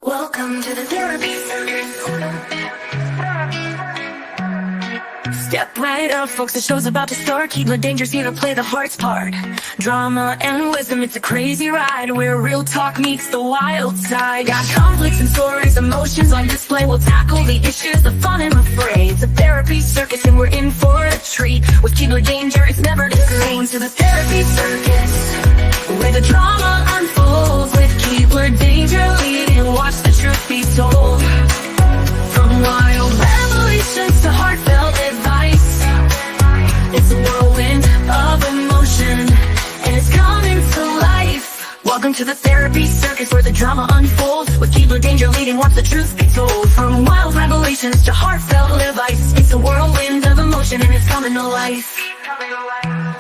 Welcome to the Therapy Circus. Step right up, folks, the show's about to start. Keep the dangers here to play the heart's part. Drama and wisdom, it's a crazy ride where real talk meets the wild side. Got conflicts and stories, emotions on display. We'll tackle the issues, the fun and the fray. It's a therapy circus and we're in for a treat. With Keebler Danger, it's never the same. To the Therapy Circus, where the drama unfolds. With Keebler Danger leading, watch the truth be told. From wild revelations to heartfelt advice, it's a whirlwind of emotion, and it's coming to life. Welcome to the Therapy Circus, where the drama unfolds. With Keebler Danger leading, watch the truth be told. From wild revelations to heartfelt advice, it's a whirlwind of emotion, and it's coming to life.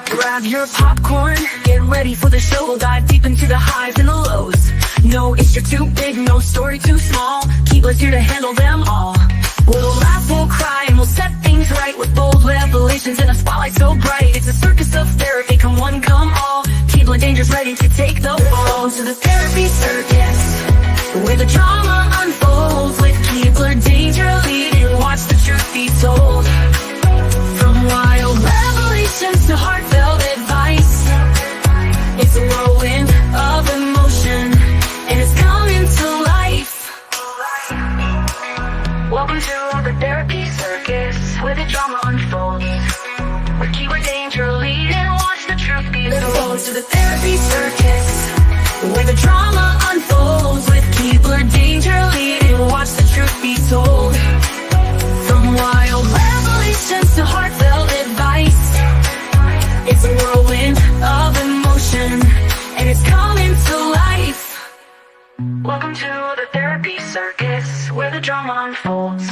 Grab your popcorn, get ready for the show. We'll dive deep into the highs and the lows. No issue too big, no story too small. Keebler's here to handle them all. We'll laugh, we'll cry, and we'll set things right with bold revelations and a spotlight so bright. It's a circus of therapy, come one, come all. Keebler Danger's ready to take the ball. To the Therapy Circus, where the drama unfolds. With Keebler Danger leading, watch the truth be told. From wild revelations to heartfelt advice, it's a whirlwind of emotion, and it's coming to life. Welcome to the Therapy Circus, where the drama unfolds. With Keebler Danger leading, watch the truth be told. To the Therapy Circus, where the drama unfolds. With Keebler Danger leading, watch the truth be told. From wild revelations to heartfelt advice, it's a whirlwind of emotion, and it's coming to life. Welcome to the Therapy Circus, where the drama unfolds.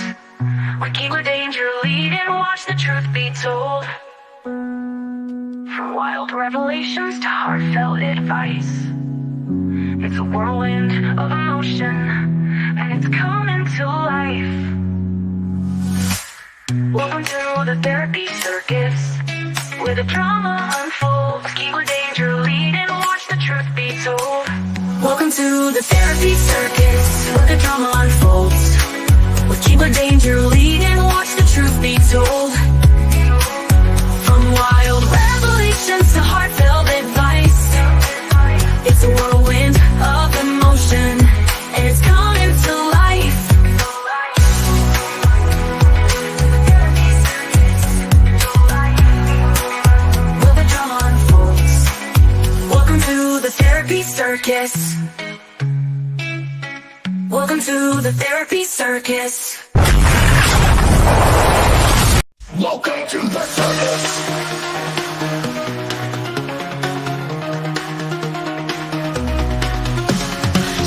With Keebler Danger leading, watch the truth be told. From wild revelations to heartfelt advice, it's a whirlwind of emotion, and it's coming to life. Welcome to the Therapy Circus, where the drama unfolds. Keebler Danger leading, watch the truth be told. Welcome to the Therapy Circus, where the drama unfolds. With Keebler Danger leading, watch the truth be told. From wild revelations to heartfelt advice, it's a whirlwind of emotion, and it's coming to life. Where the drama unfolds. Welcome to the Therapy Circus. Welcome to the Therapy Circus. Welcome to the circus.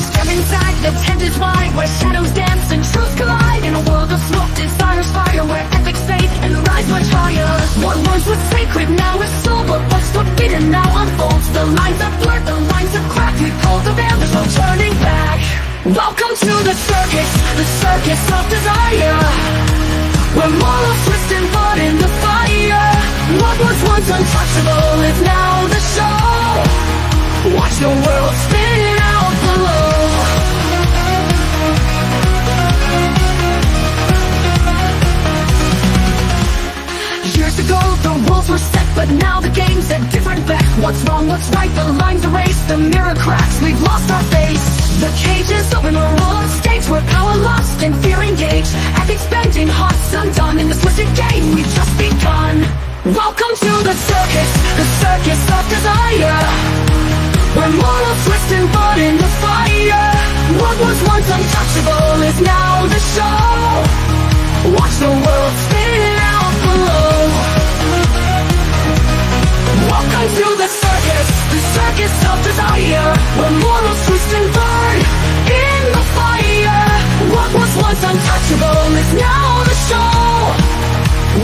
Step inside, the tent is wide, where shadows dance and truth collide. In a world of smoke, desire's fire, where ethics fade and rise much higher. What once was sacred now is sober, what's forbidden now unfolds. The lines are blurred, the lines are cracked. We pull the veil, there's no turning back. Welcome to the circus of desire, where morals twist and blood in the fire. What was once untouchable is now the show. Watch the world spin out below. Years ago the rules were set, but now the game's a different bet. What's wrong, what's right, the lines erased, the mirror cracks, we've lost our face. The cage is open, a roll of stage where power lost and fear engaged. Ethics bending, hearts undone, in this twisted game we've just begun. Welcome to the circus of desire, where morals twist and blood in the fire. What was once untouchable is now the show. Watch the world spin out below. Welcome to the circus of desire, where morals twist and burn in the fire. What was once untouchable is now the show.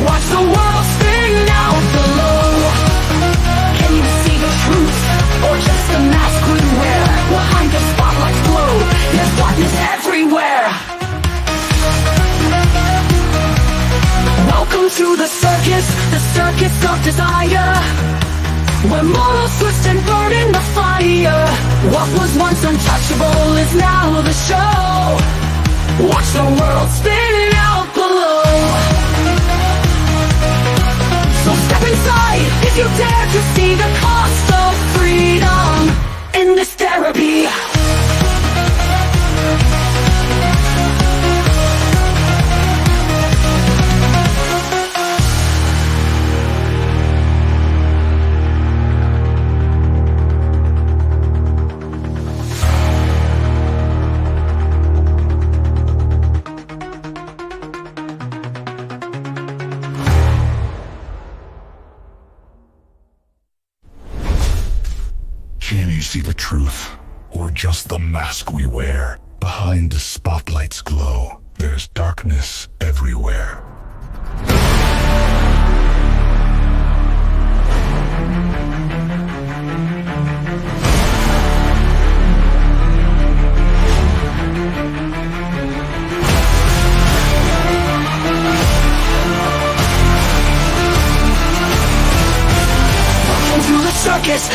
Watch the world spin out below. Can you see the truth, or just the mask we wear? Behind the spotlight's glow, there's darkness everywhere. When morals twist and burn in the fire, what was once untouchable is now the show. Watch the world spin out below. So step inside if you dare to see the cost of freedom in this therapy. Can you see the truth? Or just the mask we wear? Behind the spotlight's glow, there's darkness everywhere.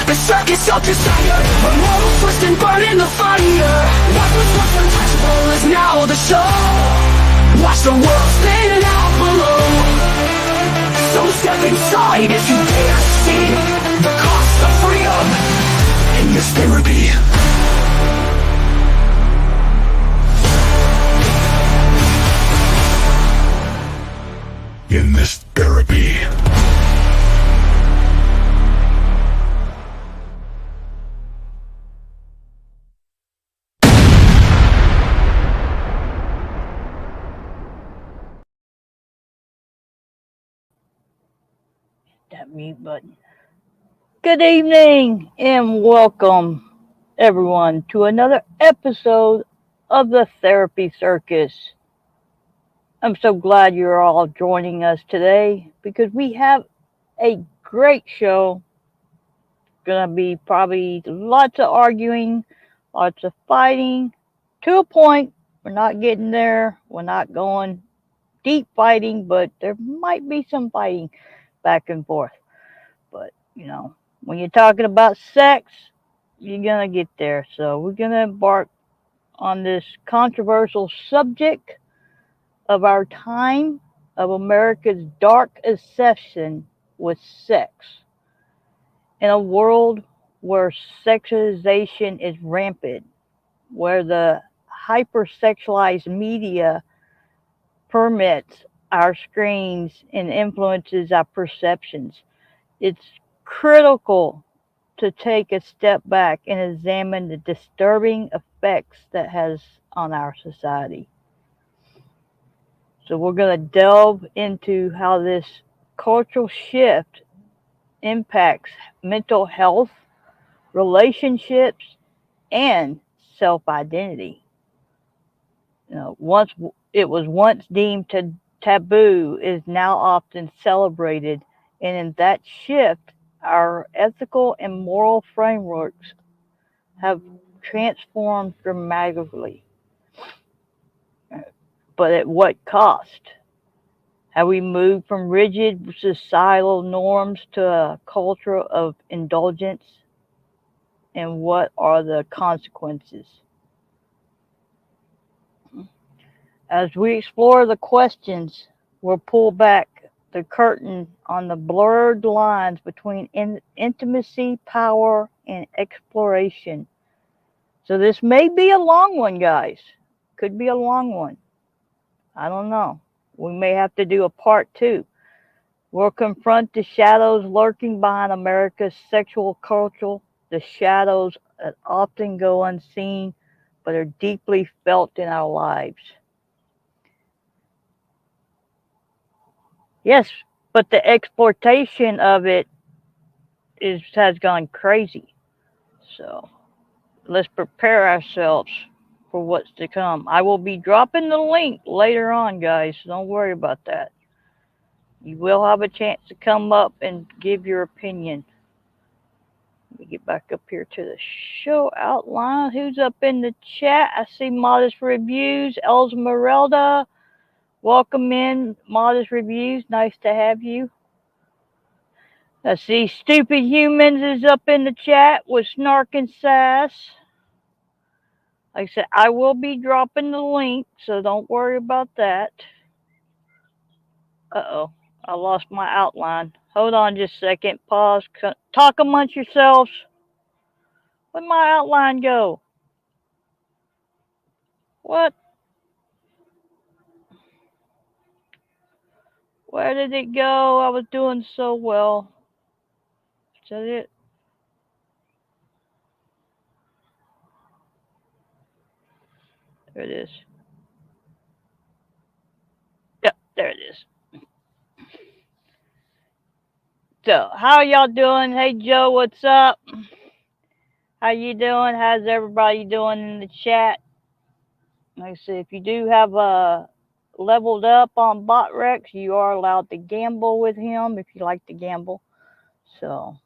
The circus of desire. When morals twist and burn in the fire, what was once untouchable is now the show. Watch the world spin out below. So step inside if you dare see the cost of freedom in this therapy. In this therapy. That mute button. Good evening and welcome everyone to another episode of the Therapy Circus. I'm so glad you're all joining us today because we have a great show. Gonna be probably lots of arguing, lots of fighting to a point. We're not getting there. We're not going deep fighting, but there might be some fighting back and forth. But, you know, when you're talking about sex, you're going to get there. So we're going to embark on this controversial subject of our time, of America's dark obsession with sex. In a world where sexualization is rampant, where the hypersexualized media permits our screens and influences our perceptions, it's critical to take a step back and examine the disturbing effects that has on our society. So we're going to delve into how this cultural shift impacts mental health, relationships, and self-identity. You know, it was once deemed taboo is now often celebrated, and in that shift, our ethical and moral frameworks have transformed dramatically. But at what cost? Have we moved from rigid societal norms to a culture of indulgence? And what are the consequences? As we explore the questions, we'll pull back the curtain on the blurred lines between intimacy, power, and exploration. So this may be a long one, guys. Could be a long one. I don't know. We may have to do a part 2. We'll confront the shadows lurking behind America's sexual culture, the shadows that often go unseen but are deeply felt in our lives. Yes, but the exploitation of it has gone crazy. So let's prepare ourselves for what's to come. I will be dropping the link later on, guys. So don't worry about that. You will have a chance to come up and give your opinion. Let me get back up here to the show outline. Who's up in the chat? I see Modest Reviews, Esmeralda. Welcome in, Modest Reviews. Nice to have you. I see Stupid Humans is up in the chat with snark and sass. Like I said, I will be dropping the link, so don't worry about that. Uh-oh, I lost my outline. Hold on just a second. Pause. Talk amongst yourselves. Where'd my outline go? What? Where did it go? I was doing so well. Is that it? There it is. Yep, there it is. So, how y'all doing? Hey, Joe, what's up? How you doing? How's everybody doing in the chat? Like I said, if you do have leveled up on Bot Rex, you are allowed to gamble with him if you like to gamble. So,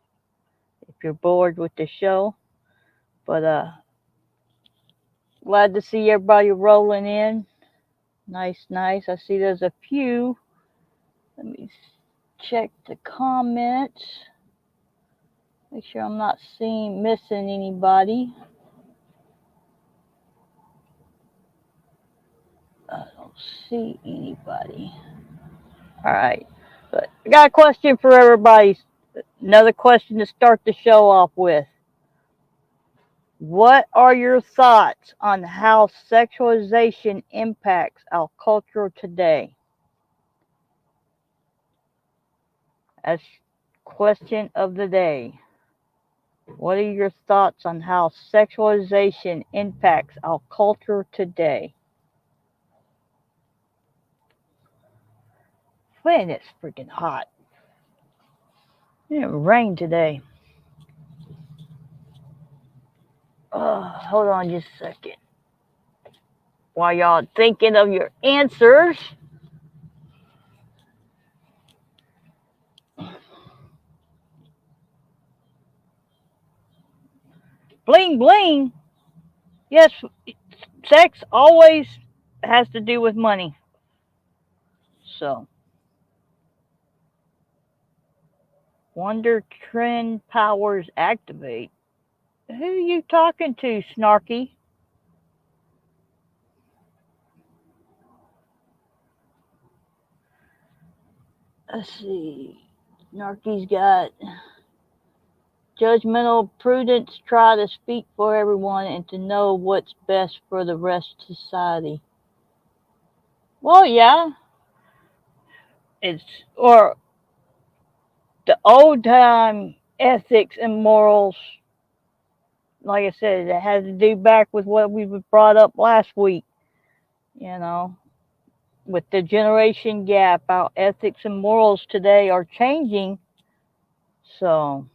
if you're bored with the show, but glad to see everybody rolling in. Nice, nice. I see there's a few. Let me check the comments. Make sure I'm not missing anybody. I don't see anybody. All right. But I got a question for everybody. Another question to start the show off with. What are your thoughts on how sexualization impacts our culture today? That's question of the day. What are your thoughts on how sexualization impacts our culture today? Man, it's freaking hot. It rained today. Hold on just a second. While y'all thinking of your answers. Bling bling. Yes, sex always has to do with money. So, wonder trend powers activate. Who are you talking to, Snarky? Let's see. Snarky's got judgmental prudence, try to speak for everyone and to know what's best for the rest of society. Well, yeah. Or the old time ethics and morals, like I said, it has to do back with what we brought up last week, with the generation gap, our ethics and morals today are changing. So,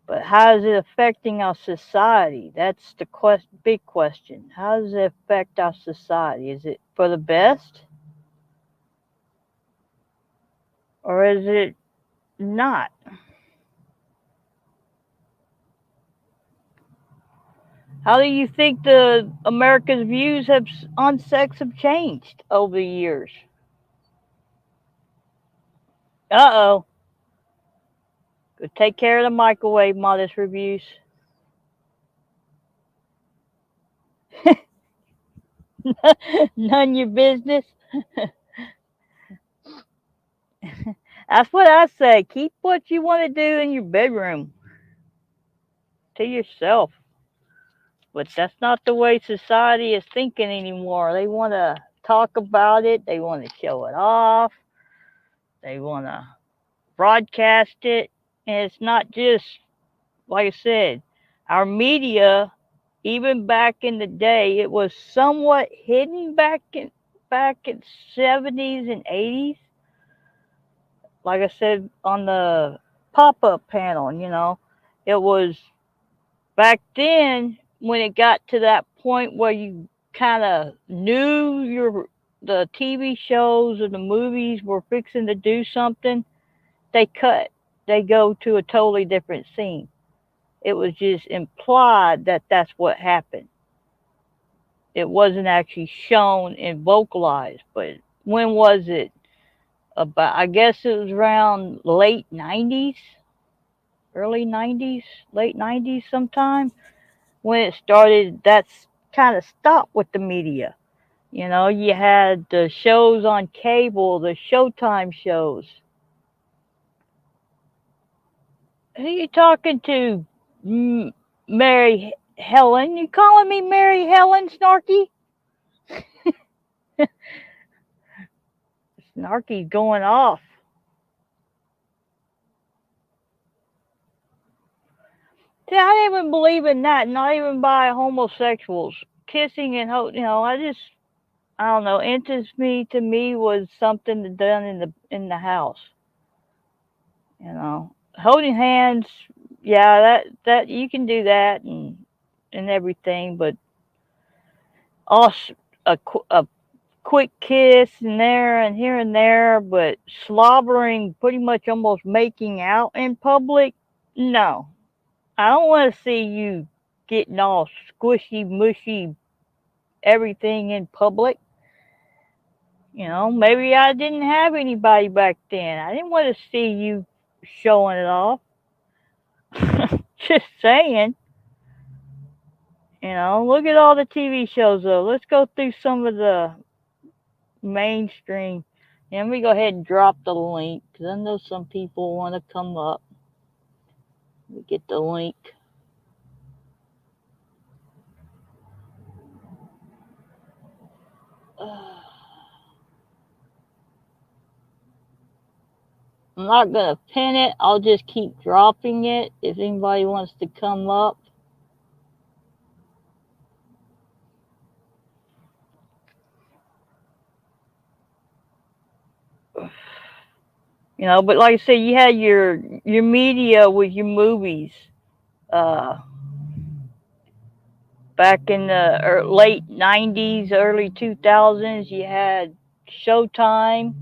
but how is it affecting our society? That's the big question. How does it affect our society? Is it for the best? Or is it not? How do you think the America's views on sex have changed over the years? Uh-oh. Go take care of the microwave, Modest Reviews. None your business. That's what I say. Keep what you want to do in your bedroom to yourself. But that's not the way society is thinking anymore. They want to talk about it. They want to show it off. They want to broadcast it. And it's not just, like I said, our media, even back in the day, it was somewhat hidden back in 70s and 80s. Like I said on the pop-up panel, it was back then when it got to that point where you kind of knew the TV shows or the movies were fixing to do something, they cut. They go to a totally different scene. It was just implied that that's what happened. It wasn't actually shown and vocalized. But when was it? about, I guess it was around late 90s, early 90s, late 90s sometime when it started. That's kind of stopped with the media. You know, you had the shows on cable, the Showtime shows. Who you talking to, Mary Helen? You calling me Mary Helen, Snarky? Snarky's going off. See, I didn't even believe in that. Not even by homosexuals kissing and I just, I don't know. Intimacy to me was something done in the house. You know, holding hands. Yeah, that you can do that and everything, but us a quick kiss and there and here and there, but slobbering, pretty much almost making out in public. No, I don't want to see you getting all squishy, mushy, everything in public. You know, maybe I didn't have anybody back then. I didn't want to see you showing it off. Just saying. You know, look at all the TV shows though. Let's go through some of the mainstream. And we go ahead and drop the link because I know some people want to come up. We get the link. I'm not going to pin it. I'll just keep dropping it if anybody wants to come up. You know, but like I said, you had your media with your movies. Uh, Back in the late 90s, early 2000s, you had Showtime.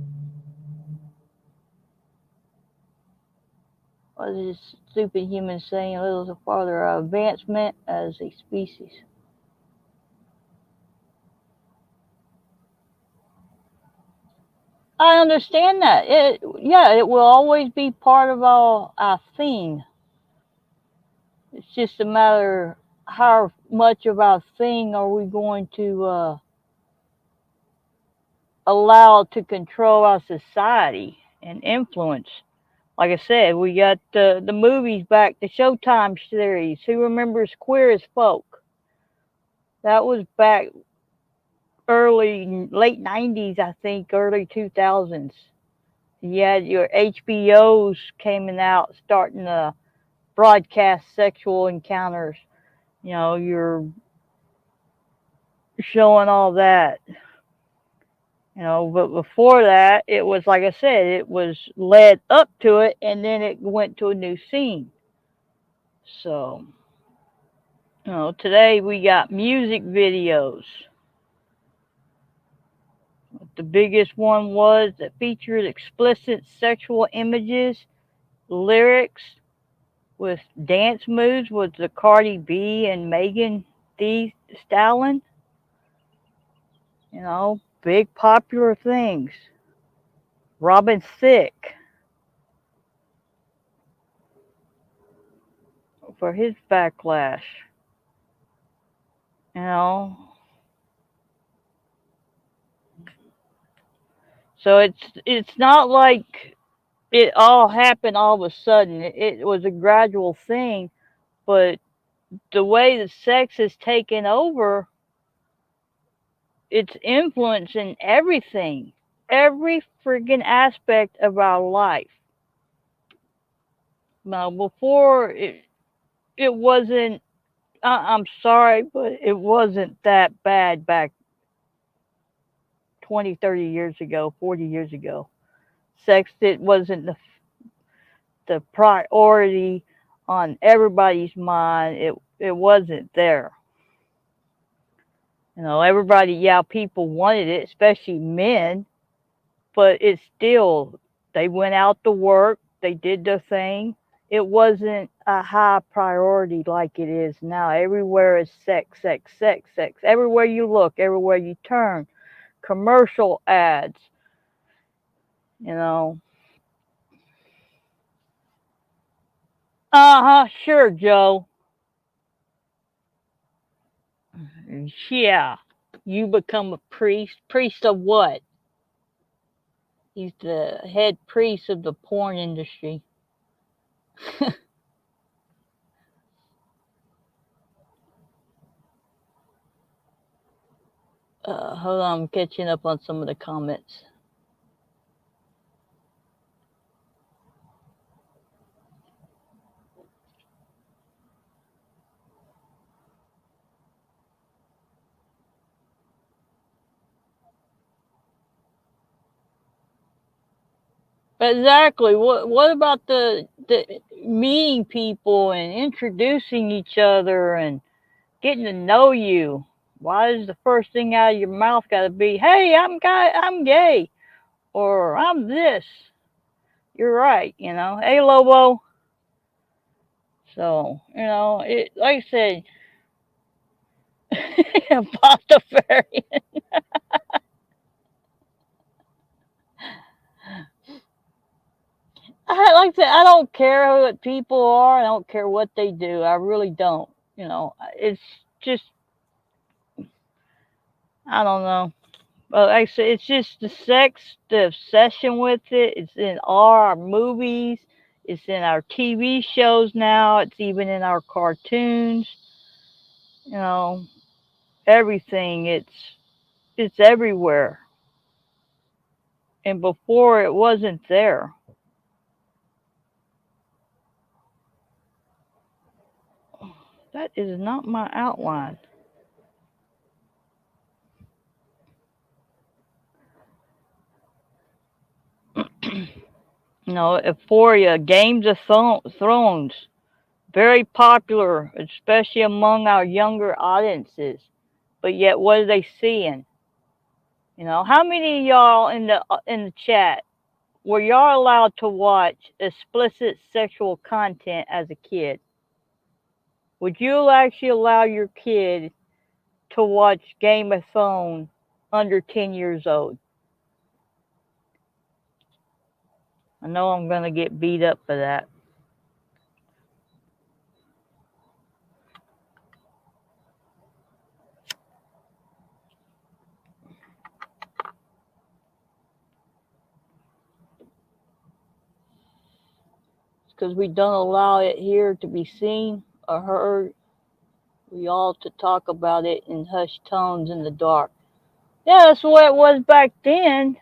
What is this stupid human saying? A little farther advancement as a species. I understand that. It will always be part of our thing. It's just a matter how much of our thing are we going to allow to control our society and influence. Like I said, we got the movies back, the Showtime series. Who remembers Queer as Folk? That was back late 90s, I think, early 2000s. You had your HBOs coming out, starting to broadcast sexual encounters. You know, you're showing all that. You know, but before that, it was like I said, it was led up to it, and then it went to a new scene. So, you know, today we got music videos. The biggest one was that featured explicit sexual images, lyrics with dance moves with the Cardi B and Megan Thee Stallion. You know, big popular things. Robin Thicke for his backlash. You know, so it's not like it all happened all of a sudden. It was a gradual thing, but the way the sex has taken over, it's influencing everything, every freaking aspect of our life. Now, before it wasn't. I'm sorry, but it wasn't that bad back 20, 30 years ago, 40 years ago. Sex, it wasn't the priority on everybody's mind. It wasn't there. You know, everybody, yeah, people wanted it, especially men, but it's still, they went out to work, they did their thing. It wasn't a high priority like it is now. Everywhere is sex, sex, sex, sex. Everywhere you look, everywhere you turn, commercial ads. you know. Sure, Joe. Yeah. You become a priest. Priest of what? He's the head priest of the porn industry. Hold on, I'm catching up on some of the comments. Exactly. What about the meeting people and introducing each other and getting to know you? Why is the first thing out of your mouth got to be, "Hey, I'm gay," or "I'm this"? You're right. Hey, Lobo. So like I said, Pastafarian. Like I said, I don't care what people are. I don't care what they do. I really don't. It's just, I don't know. Well, like I said, it's just the sex, the obsession with it. It's in all our movies. It's in our TV shows now. It's even in our cartoons. You know, everything. It's everywhere. And before it wasn't there. That is not my outline. Euphoria, Games of Thrones, very popular, especially among our younger audiences. But yet, what are they seeing? How many of y'all in the chat were y'all allowed to watch explicit sexual content as a kid? Would you actually allow your kid to watch Game of Thrones under 10 years old? I know I'm going to get beat up for that. Because we don't allow it here to be seen or heard. We all to talk about it in hushed tones in the dark. Yeah, that's the way it was back then.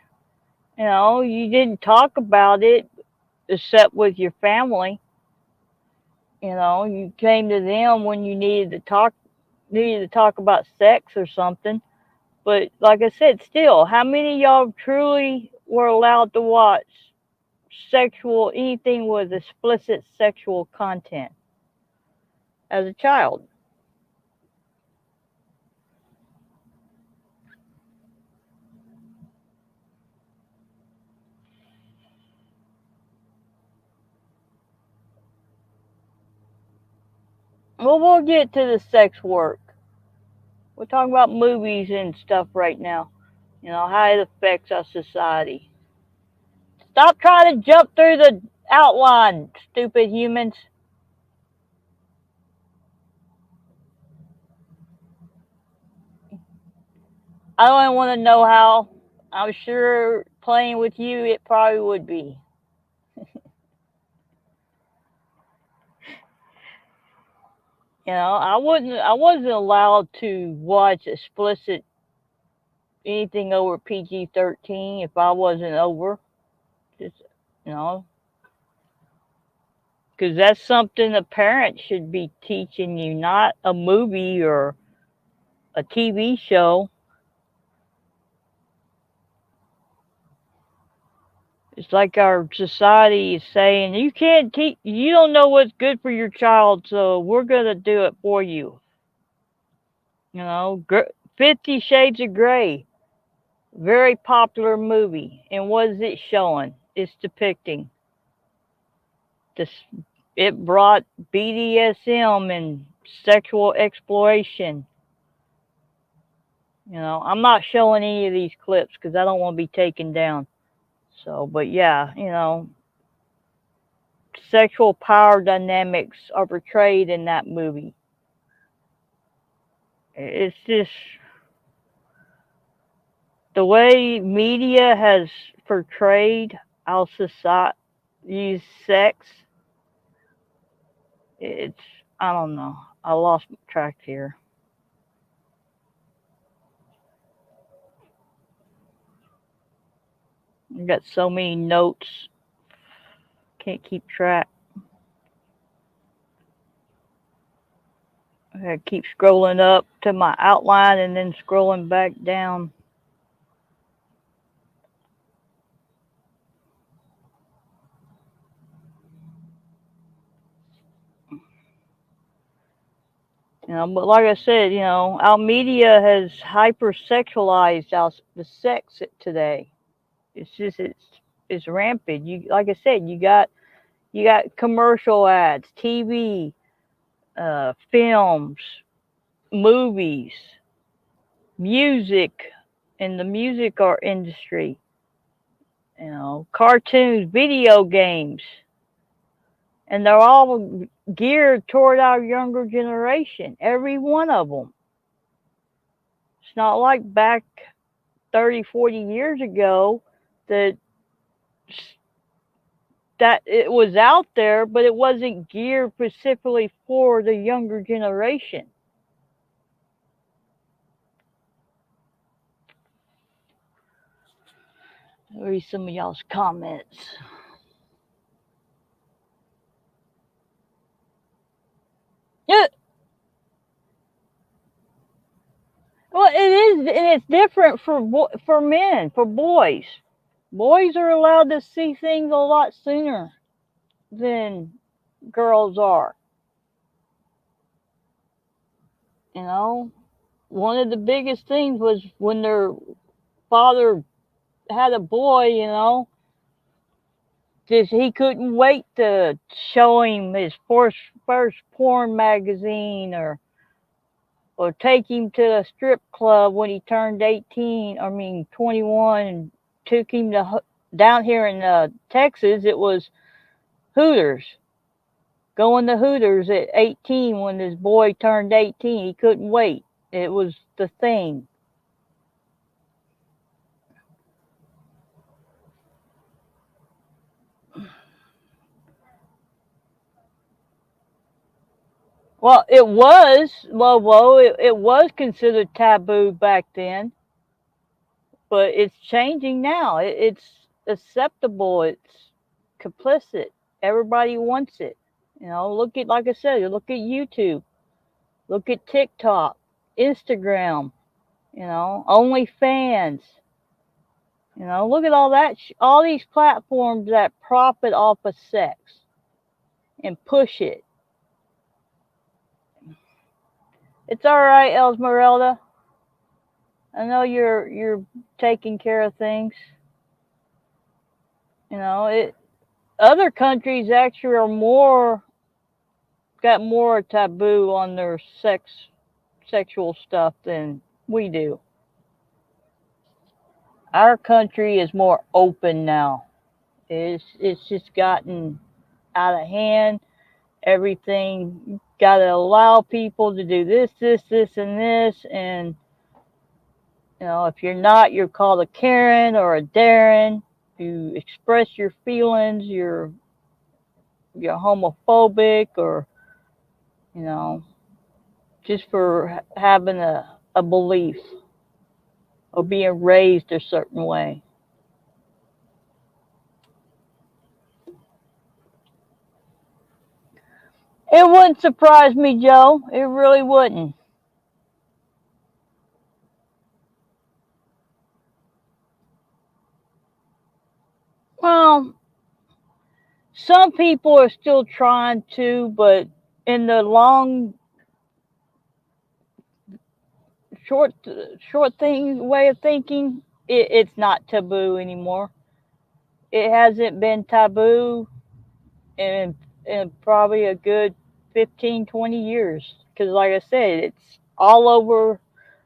You didn't talk about it except with your family. You came to them when you needed to talk about sex or something. But like I said, still, how many of y'all truly were allowed to watch anything with explicit sexual content as a child? Well, we'll get to the sex work. We're talking about movies and stuff right now. How it affects our society. Stop trying to jump through the outline, stupid humans. I don't even want to know how. I'm sure playing with you, it probably would be. I wasn't allowed to watch explicit anything over PG-13 if I wasn't over. Just, you know, because that's something a parent should be teaching you, not a movie or a TV show. It's like our society is saying, you can't teach, you don't know what's good for your child, so we're going to do it for you. 50 Shades of Grey, very popular movie. And what is it showing? It's depicting this. It brought BDSM and sexual exploration. I'm not showing any of these clips because I don't want to be taken down. So, but yeah, sexual power dynamics are portrayed in that movie. It's just the way media has portrayed our society use sex. It's, I don't know. I lost track here. I got so many notes, can't keep track. I gotta keep scrolling up to my outline and then scrolling back down. But like I said, our media has hypersexualized the sex today. It's just it's rampant. You like I said, you got commercial ads, TV, films, movies, music, in the music art industry. Cartoons, video games, and they're all geared toward our younger generation. Every one of them. It's not like back 30, 40 years ago that it was out there, but it wasn't geared specifically for the younger generation. I'll read some of y'all's comments. Yeah, well, it is, and it's different for men, for boys. Boys are allowed to see things a lot sooner than girls are. You know, one of the biggest things was when their father had a boy. Just he couldn't wait to show him his first porn magazine, or take him to a strip club when he turned 18. I mean 21, and took him to down here in Texas. It was Hooters. Going to Hooters at 18 when his boy turned 18. He couldn't wait. It was the thing. Well, it was, Lobo, it was considered taboo back then, but it's changing now. It's acceptable. It's complicit. Everybody wants it. Look at, like I said, look at YouTube, look at TikTok, Instagram, OnlyFans. Look at all that, all these platforms that profit off of sex and push it. It's all right, Esmeralda. I know you're taking care of things. Other countries actually are got more taboo on their sexual stuff than we do. Our country is more open now. It's just gotten out of hand. Everything got to allow people to do this, and this, and if you're not, you're called a Karen or a Darren. You express your feelings, you're homophobic, or just for having a belief or being raised a certain way. It wouldn't surprise me, Joe. It really wouldn't. Well, some people are still trying to, but in the long, short way of thinking, it's not taboo anymore. It hasn't been taboo in probably a good 15, 20 years. Because, like I said, it's all over.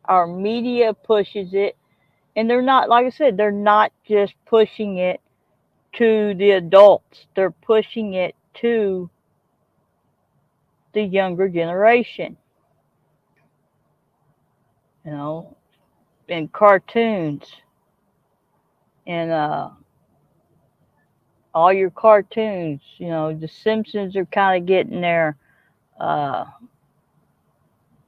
Our media pushes it. And they're not, like I said, they're not just pushing it to the adults. They're pushing it to the younger generation. You know, in cartoons and all your cartoons. You know, the Simpsons are kind of getting there. Uh,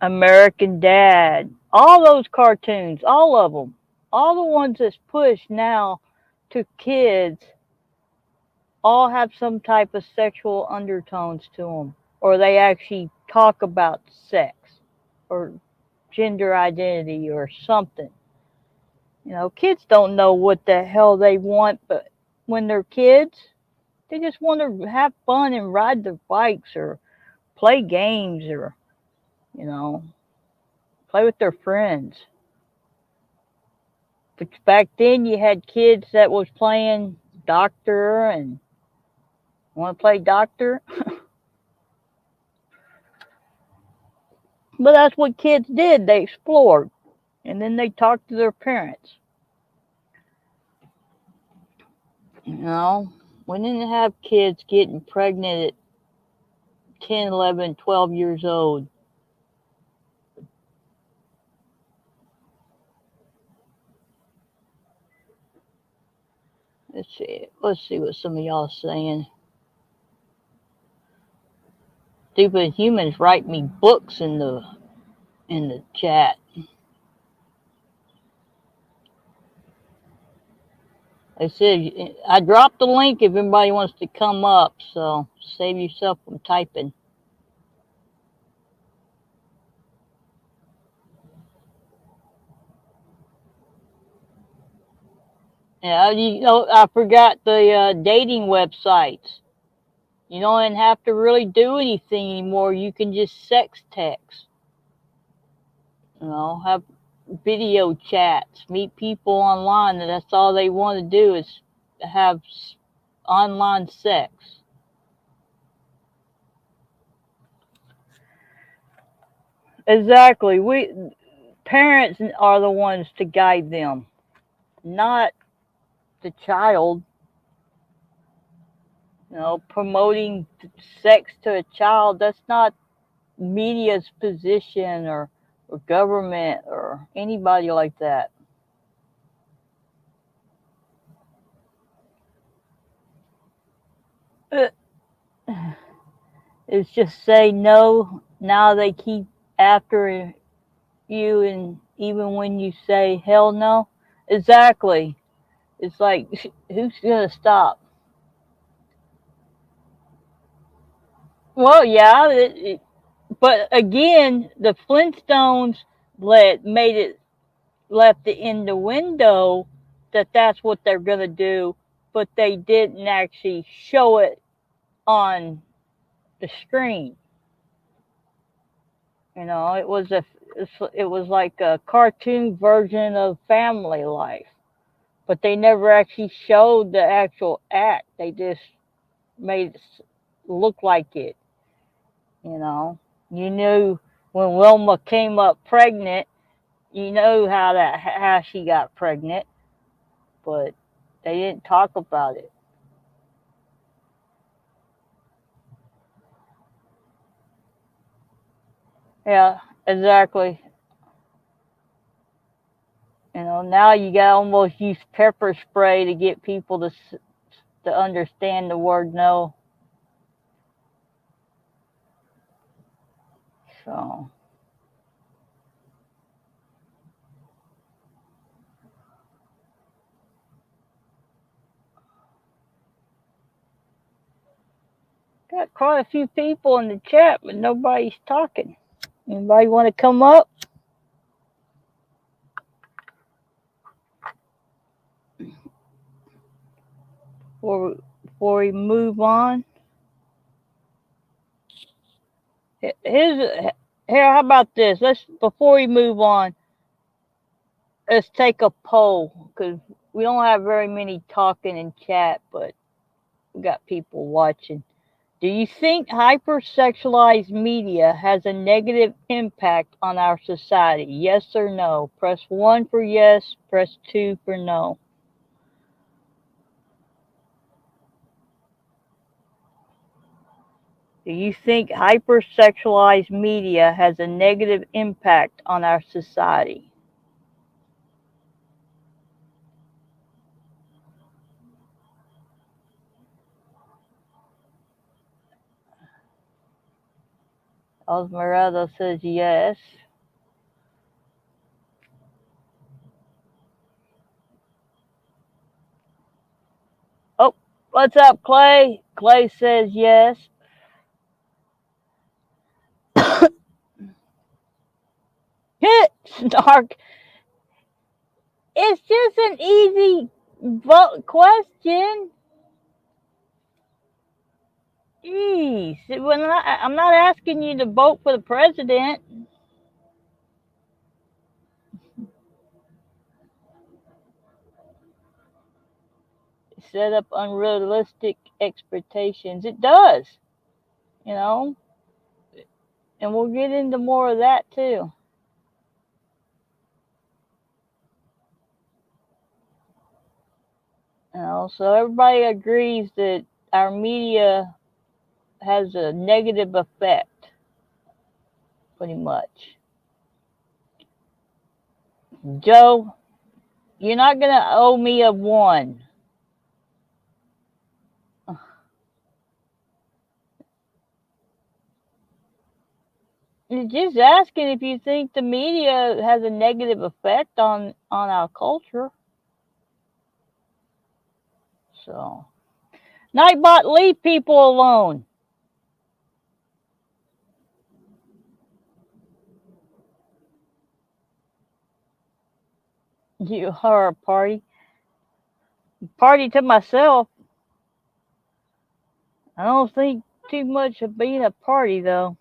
American Dad, all those cartoons, all of them, all the ones that's pushed now to kids, all have some type of sexual undertones to them, or they actually talk about sex or gender identity or something. You know, kids don't know what the hell they want, but when they're kids, they just want to have fun and ride their bikes or play games or, you know, play with their friends. But back then you had kids that was playing doctor and want to play doctor. But that's what kids did. They explored. And then they talked to their parents. You know, we didn't have kids getting pregnant at 10, 11, 12 years old. Let's see. Let's see what some of y'all are saying. Stupid humans write me books in the chat. They said I dropped the link if anybody wants to come up, so save yourself from typing. Yeah, you know, I forgot the dating websites. You don't even have to really do anything anymore. You can just sex text. You know, have video chats, meet people online, and that's all they want to do is have online sex. Exactly. We parents are the ones to guide them, not the child. You know, promoting sex to a child, that's not media's position or government or anybody like that. Uh, It's just say no. Now they keep after you, and even when you say hell no, exactly. It's like who's gonna stop? Well, yeah, but again, the Flintstones made it left it in the window that that's what they're gonna do, but they didn't actually show it on the screen. You know, it was like a cartoon version of family life, but they never actually showed the actual act. They just made it look like it. You know, you knew when Wilma came up pregnant, you know how she got pregnant, but they didn't talk about it. Yeah, exactly. You know, now you got to almost use pepper spray to get people to understand the word no. So, got quite a few people in the chat, but nobody's talking. Anybody want to come up? Before we move on, here's here. How about this? Let's before we move on, let's take a poll because we don't have very many talking in chat, but we got people watching. Do you think hypersexualized media has a negative impact on our society? Yes or no? Press 1 for yes, press 2 for no. Do you think hypersexualized media has a negative impact on our society? Osmeralda says yes. Oh, what's up, Clay? Clay says yes. Snark. It's just an easy vote question. Jeez, I'm not asking you to vote for the president. Set up unrealistic expectations. It does, you know, and we'll get into more of that too. So everybody agrees that our media has a negative effect, pretty much. Joe, you're not gonna owe me a one. Just asking if you think the media has a negative effect on our culture. So, Nightbot, leave people alone. You are a party. Party to myself. I don't think too much of being a party though.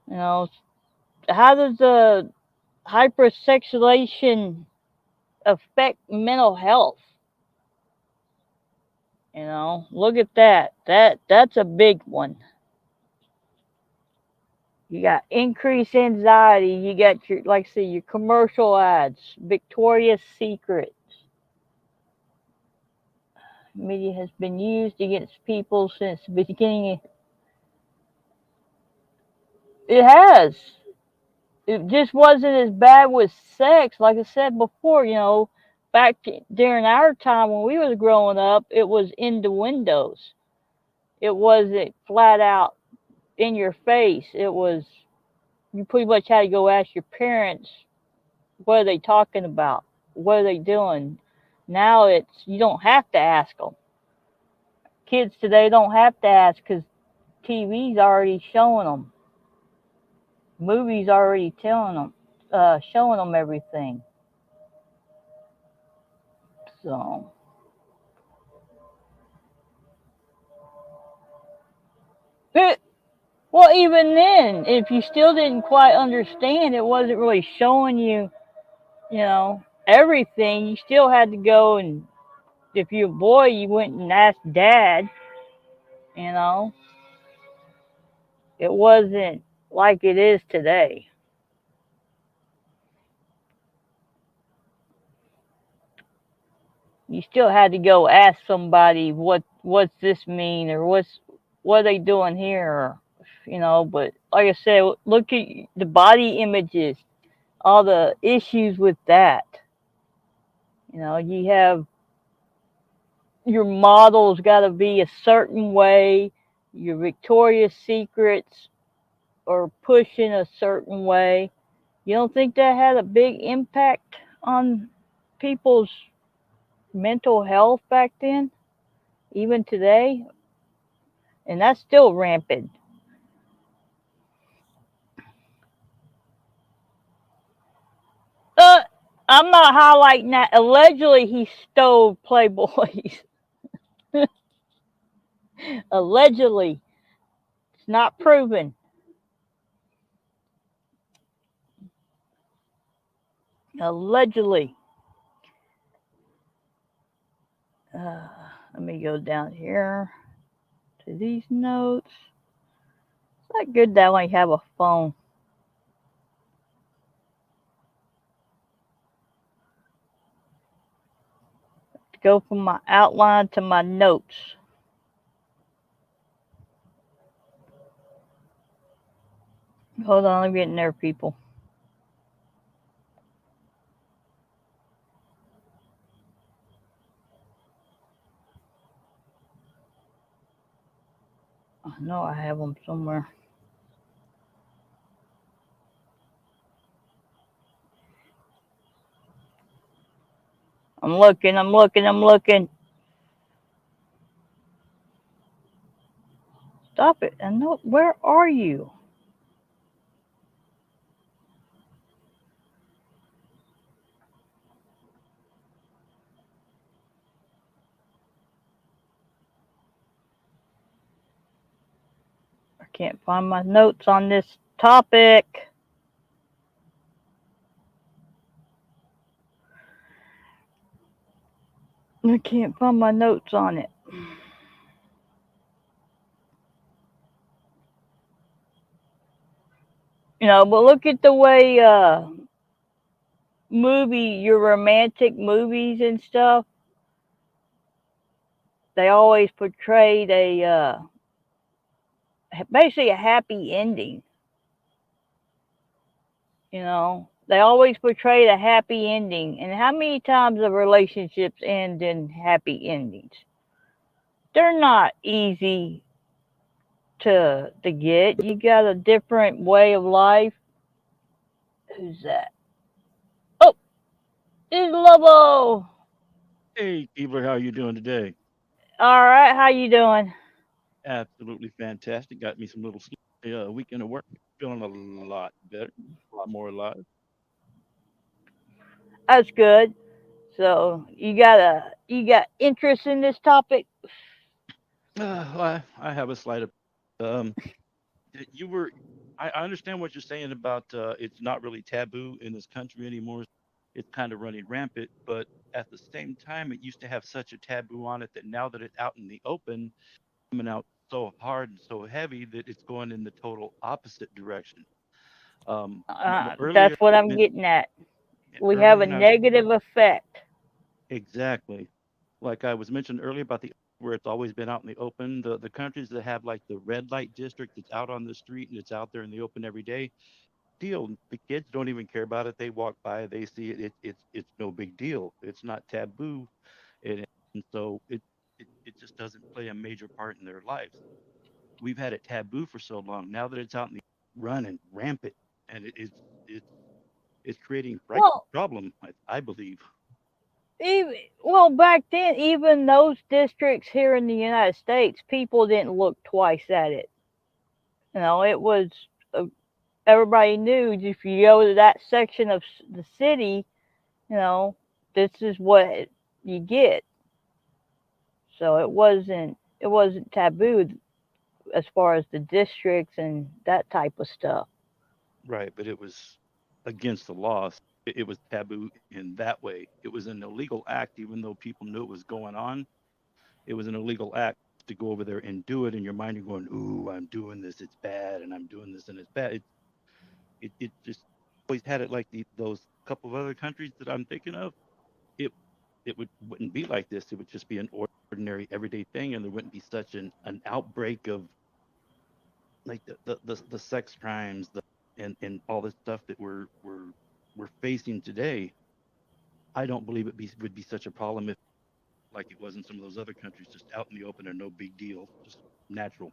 You know, how does the hypersexualization affect mental health? Look at that. That's a big one. You got increased anxiety. You got your, like I say, your commercial ads, Victoria's Secret. Media has been used against people since the beginning. It has. It just wasn't as bad with sex. Like I said before, back during our time when we was growing up, it was in the windows. It wasn't flat out in your face. It was, you pretty much had to go ask your parents, what are they talking about? What are they doing? Now it's, you don't have to ask them. Kids today don't have to ask because TV's already showing them. Movies already telling them, showing them everything. So, well, even then, if you still didn't quite understand, it wasn't really showing you, everything. You still had to go, and if you're a boy, you went and asked dad. You know, it wasn't like it is today. You still had to go ask somebody what's this mean, or what are they doing here, or, But like I said, look at the body images, all the issues with that. You have your model's got to be a certain way. Your Victoria's Secrets are pushing a certain way. You don't think that had a big impact on people's mental health back then, even today? And that's still rampant. Uh, I'm not highlighting that. Allegedly, he stole Playboys. Allegedly. It's not proven. Allegedly. Uh, Let me go down here to these notes. It's not good that I have a phone. Go from my outline to my notes. Hold on, I'm getting there, people. I know I have them somewhere. I'm looking, I'm looking, I'm looking. Stop it. I know, where are you? I can't find my notes on this topic. I can't find my notes on it. But look at the way your romantic movies and stuff, they always portrayed a basically a happy ending. They always portrayed a happy ending. And how many times have relationships end in happy endings? They're not easy to get. You got a different way of life. Who's that? Oh, it's Lobo. Hey, Keebler, how you doing today? All right, how you doing? Absolutely fantastic. Got me some little sleep. Weekend of work. Feeling a lot better, a lot more alive. That's good. So you got interest in this topic? I have a slight. Um, you were. I understand what you're saying about it's not really taboo in this country anymore. It's kind of running rampant, but at the same time, it used to have such a taboo on it that now that it's out in the open, coming out so hard and so heavy that it's going in the total opposite direction. Earlier, That's what I'm getting at. We have earlier, a and I was negative effect. exactly. Like I was mentioned earlier about the where it's always been out in the open, the countries that have like the red light district that's out on the street and it's out there in the open every day, deal. The kids don't even care about it. They walk by, they see it. It's no big deal. It's not taboo, and so it just doesn't play a major part in their lives. We've had it taboo for so long. Now that it's out in the running rampant, and it's it's creating frightening Well, problem. I believe. back then, even those districts here in the United States, people didn't look twice at it. It was uh, everybody knew if you go to that section of the city, you know, this is what you get. So it wasn't taboo as far as the districts and that type of stuff. Right, but it was against the law. It was taboo in that way. It was an illegal act, even though people knew it was going on. It was an illegal act to go over there and do it. In your mind, you're going, "Ooh, I'm doing this. It's bad, and I'm doing this, and it's bad." It just always had it like those couple of other countries that I'm thinking of. It wouldn't be like this. It would just be an ordinary, everyday thing, and there wouldn't be such an outbreak of like the sex crimes, and all this stuff that we're facing today. I don't believe would be such a problem if like it was in some of those other countries, just out in the open and no big deal, just natural.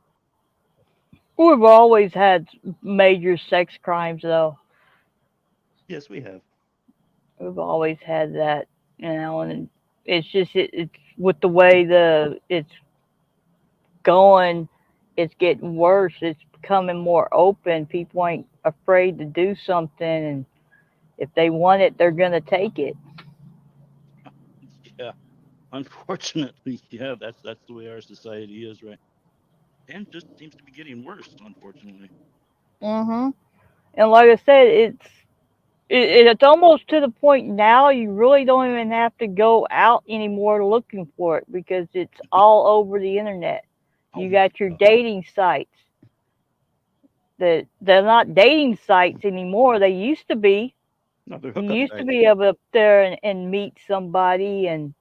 We've always had major sex crimes, though. Yes, we have. We've always had that, and it's just it's with the way it's going, it's getting worse. It's becoming more open. People ain't afraid to do something, and if they want it, they're gonna take it. Yeah, unfortunately, yeah, that's the way our society is, right? And just seems to be getting worse, unfortunately. Mhm. And like I said, it's almost to the point now you really don't even have to go out anymore looking for it because it's all over the internet. Oh You my got your God. dating sites that they're not dating sites anymore. They used to be. No, they're You hookup used to sites. be able to up there and meet somebody and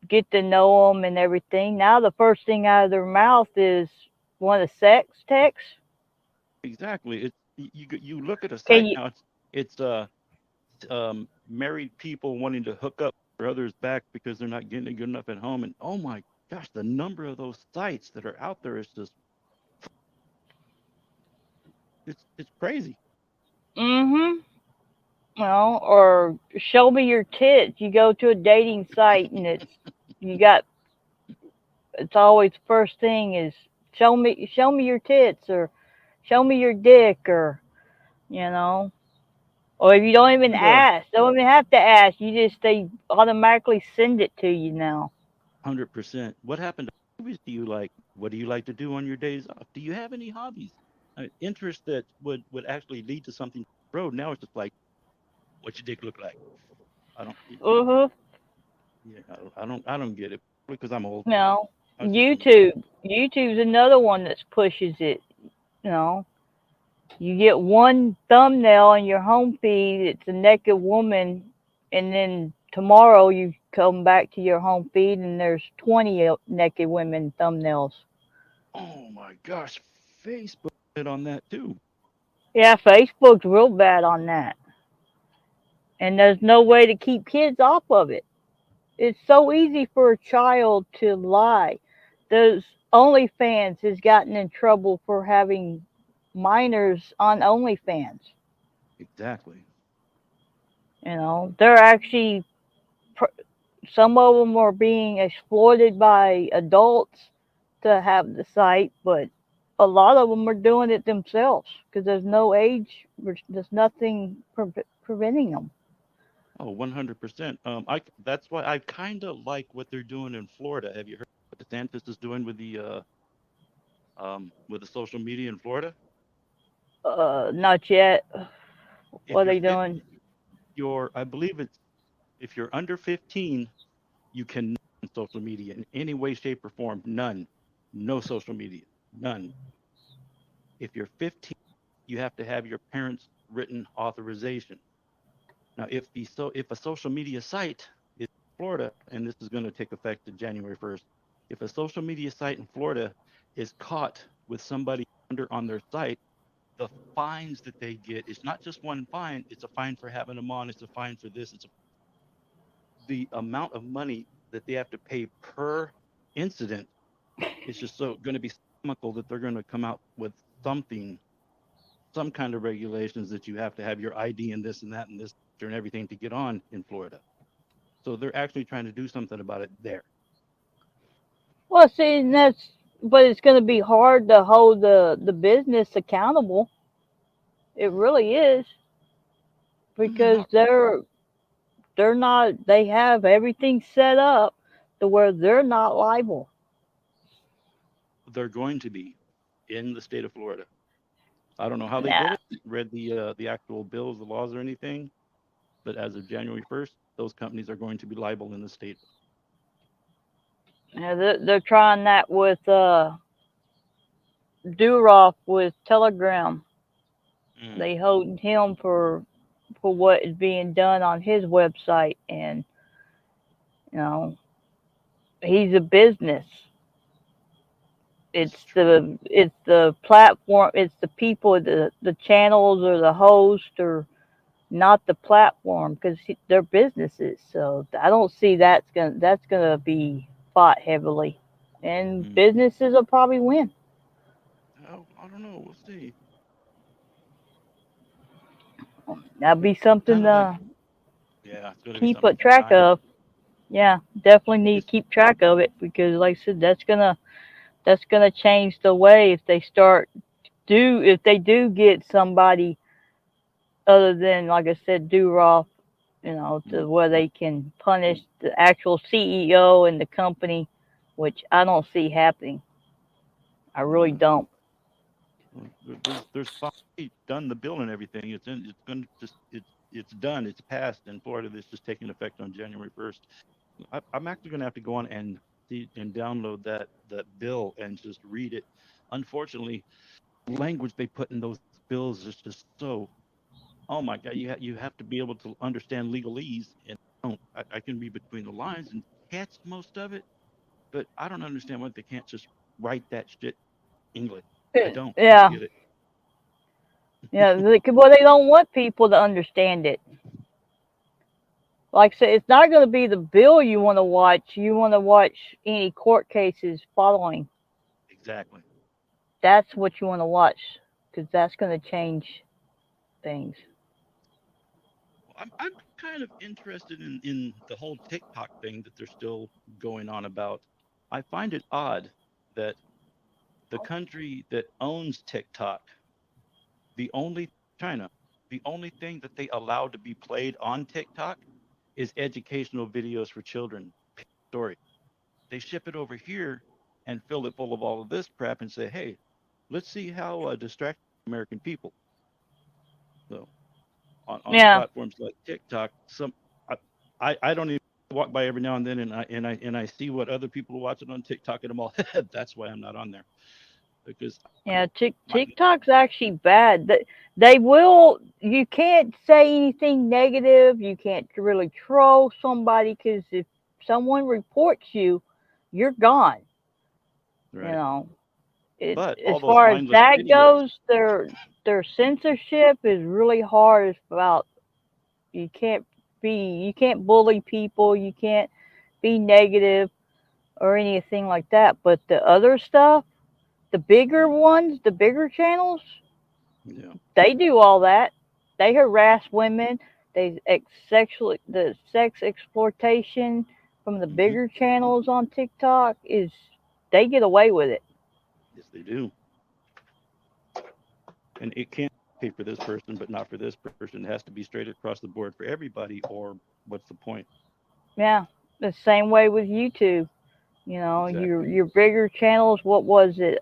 get to know them and everything. Now the first thing out of their mouth is want a sex text. exactly. You look at a Can site you? now. It's married people wanting to hook up their others back because they're not getting it good enough at home. And oh my gosh, the number of those sites that are out there is just it's crazy. Mm-hmm. Well, or show me your tits. You go to a dating site and you got it's always first thing is show me your tits or show me your dick or you know. Or if you don't even And ask, don't even have to ask. You just they automatically send it to you now. 100%. What happened to hobbies do you like? What do you like to do on your days off? Do you have any hobbies? Interests that would actually lead to something down the road. Now it's just like, what's your dick look like? I don't. Uh-huh. Yeah, I don't get it because I'm old. No. I just don't get it. YouTube's another one that pushes it. You know, you get one thumbnail on your home feed, it's a naked woman, and then tomorrow you come back to your home feed and there's 20 naked women thumbnails. Oh my gosh, Facebook hit on that too. Yeah, Facebook's real bad on that. And there's no way to keep kids off of it. It's so easy for a child to lie. Those OnlyFans has gotten in trouble for having minors on OnlyFans. Exactly. They're actually some of them are being exploited by adults to have the site, but a lot of them are doing it themselves because there's no age, there's nothing preventing them. Oh, 100%. That's why I kind of like what they're doing in Florida. Have you heard what DeSantis is doing with the social media in Florida? Not yet. If What are you're they 50, doing? I believe it's if you're under 15, you can on social media in any way, shape, or form. None. No social media. None. If you're 15, you have to have your parents' written authorization. Now, if a social media site is in Florida, and this is going to take effect in January 1st, if a social media site in Florida is caught with somebody under on their site, the fines that they get, it's not just one fine, it's a fine for having them on, it's a fine for this, the amount of money that they have to pay per incident is just so going to be comical that they're going to come out with something, some kind of regulations that you have to have your ID and this and that and this and everything to get on in Florida. So they're actually trying to do something about it there. Well, see, and but it's going to be hard to hold the business accountable. It really is because Not they're not they have everything set up to where they're not liable. they're going to be in the state of Florida. I don't know how they Nah, did it. Read the actual bills, the laws, or anything. But as of January 1st, those companies are going to be liable in the state. yeah, they're trying that with Duroff with Telegram. Mm, They holding him for what is being done on his website, and you know he's a business. this is It's true. the platform. It's the people, the channels or the host or not the platform because they're businesses. So I don't see that's gonna be fought heavily, and Mm. businesses will probably win. Oh, I don't know. We'll see. That'd But be something kind of like, to yeah, it's going to be keep something a to keep an track eye on. of. Yeah, definitely need to It's keep track of it because, like I said, that's gonna change the way if they start do if they do get somebody other than like I said, Duroff, mm, to where they can punish the actual CEO and the company, which I don't see happening. I really yeah. don't. There's finally done the bill and everything. It's going to just it's done. It's passed in Florida. It's just taking effect on January 1st. I'm actually going to have to go on and see and download that bill and just read it. Unfortunately, the language they put in those bills is just so. Oh my God, you have to be able to understand legalese, and I can read between the lines and catch most of it, but I don't understand why they can't just write that shit English. I don't Yeah, get it. Yeah, well, they don't want people to understand it. Like I said, it's not going to be the bill you want to watch. You want to watch any court cases following. Exactly. That's what you want to watch because that's going to change things. Well, I'm kind of interested in the whole TikTok thing that they're still going on about. I find it odd that the country that owns TikTok, the only China, the only thing that they allow to be played on TikTok is educational videos for children. Story. They ship it over here and fill it full of all of this crap and say, "Hey, let's see how distract American people." So on Yeah, platforms like TikTok, I, I don't even walk by every now and then, and I see what other people are watching on TikTok, and I'm all, that's why I'm not on there because yeah. my TikTok's actually bad. They will. You can't say anything negative. You can't really troll somebody because if someone reports you, you're gone. You right, know. but As all those far as mindless that videos, goes, their censorship is really hard. It's about you can't you can't bully people. You can't be negative or anything like that. But the other stuff, the bigger ones, the bigger channels, you know, they do all that. They harass women. The sex exploitation from the hmm bigger channels on TikTok is they get away with it. yes, they do, and it can't pay for this person, but not for this person. It has to be straight across the board for everybody, or what's the point? Yeah, the same way with YouTube. You know, Exactly. your bigger channels. What was it?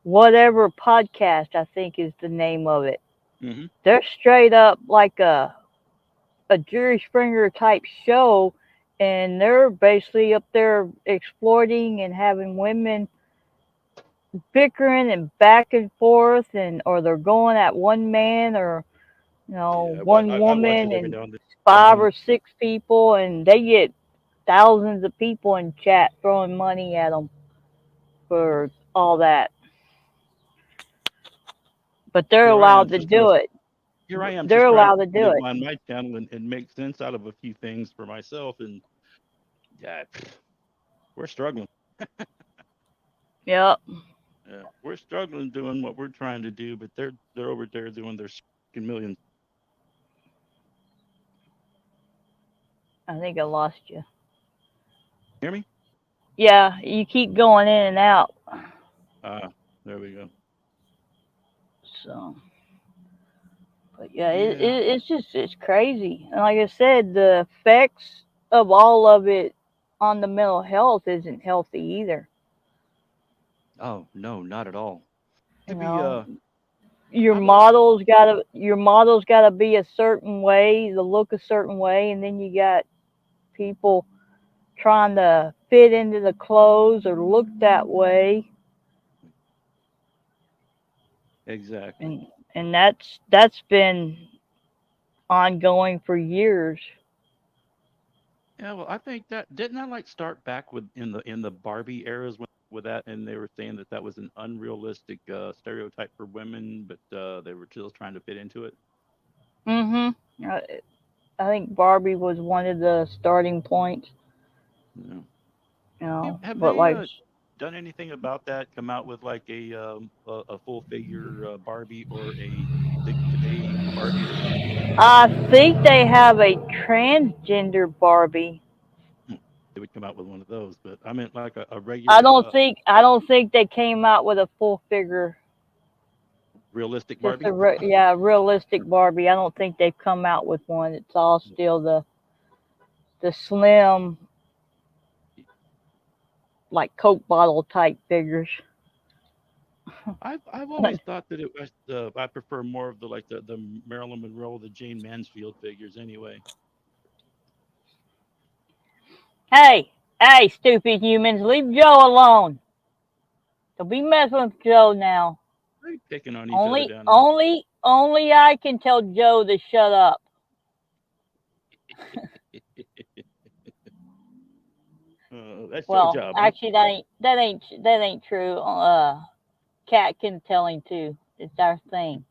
Whatever podcast I think is the name of it. hmm They're straight up like a Jerry Springer type show, and they're basically up there exploiting and having women bickering and back and forth, and or they're going at one man or Yeah, one I watch woman it every and now and then. five hmm or six people, and they get thousands of people in chat throwing money at them for all that. But they're Here I am allowed to just trying to do it. here I am They're just trying allowed to do to it. on my channel and make sense out of a few things for myself, and yeah, we're struggling. Yep. Yeah, we're struggling doing what we're trying to do, but they're over there doing their millions. I think I lost you. Hear me? Yeah, you keep going in and out. Ah, there we go. So, but yeah, Yeah. it's just it's crazy. And like I said, the effects of all of it on the mental health isn't healthy either. Oh no, not at all. You To be know, I watch. your models gotta be a certain way, to look a certain way, and then you got people trying to fit into the clothes or look that way, Exactly. and that's been ongoing for years. Yeah, well, I think that didn't I like start back with in the Barbie eras with that, and they were saying that that was an unrealistic stereotype for women, but they were still trying to fit into it. Mm-hmm. I think Barbie was one of the starting points. You know. Have But they like done anything about that? Come out with like a full figure Barbie or a thick today Barbie or something? I think they have a transgender Barbie. Hmm, they would come out with one of those, but I meant like a I regular don't think I don't think they came out with a full figure. realistic Just Barbie. yeah, realistic Barbie. I don't think they've come out with one. It's all still the slim like Coke bottle type figures. I've always thought that it was I prefer more of the like the Marilyn Monroe, the Jane Mansfield figures anyway. Hey, hey, stupid humans, leave Joe alone. Don't be messing with Joe now. They picking on each other down there. Only I can tell Joe to shut up. That's your Well, job, huh? actually, that ain't true. Cat can tell him too. It's our thing.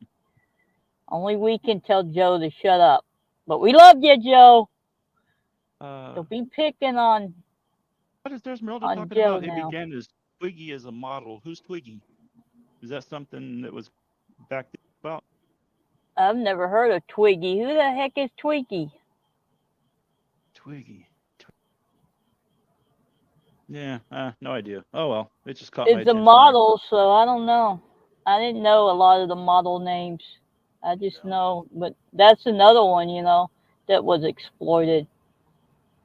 Only we can tell Joe to shut up. But we love you, Joe. Uh, Don't be picking on what is Esmeralda on talking Joe about? It now. began as Twiggy as a model. Who's Twiggy? Is that something that was back then about I've never heard of Twiggy. Who the heck is Twiggy? Twiggy? Yeah, no idea. Oh well, it just caught my It's a attention there. model, so I don't know. I didn't know a lot of the model names. I just No. know, but that's another one, that was exploited.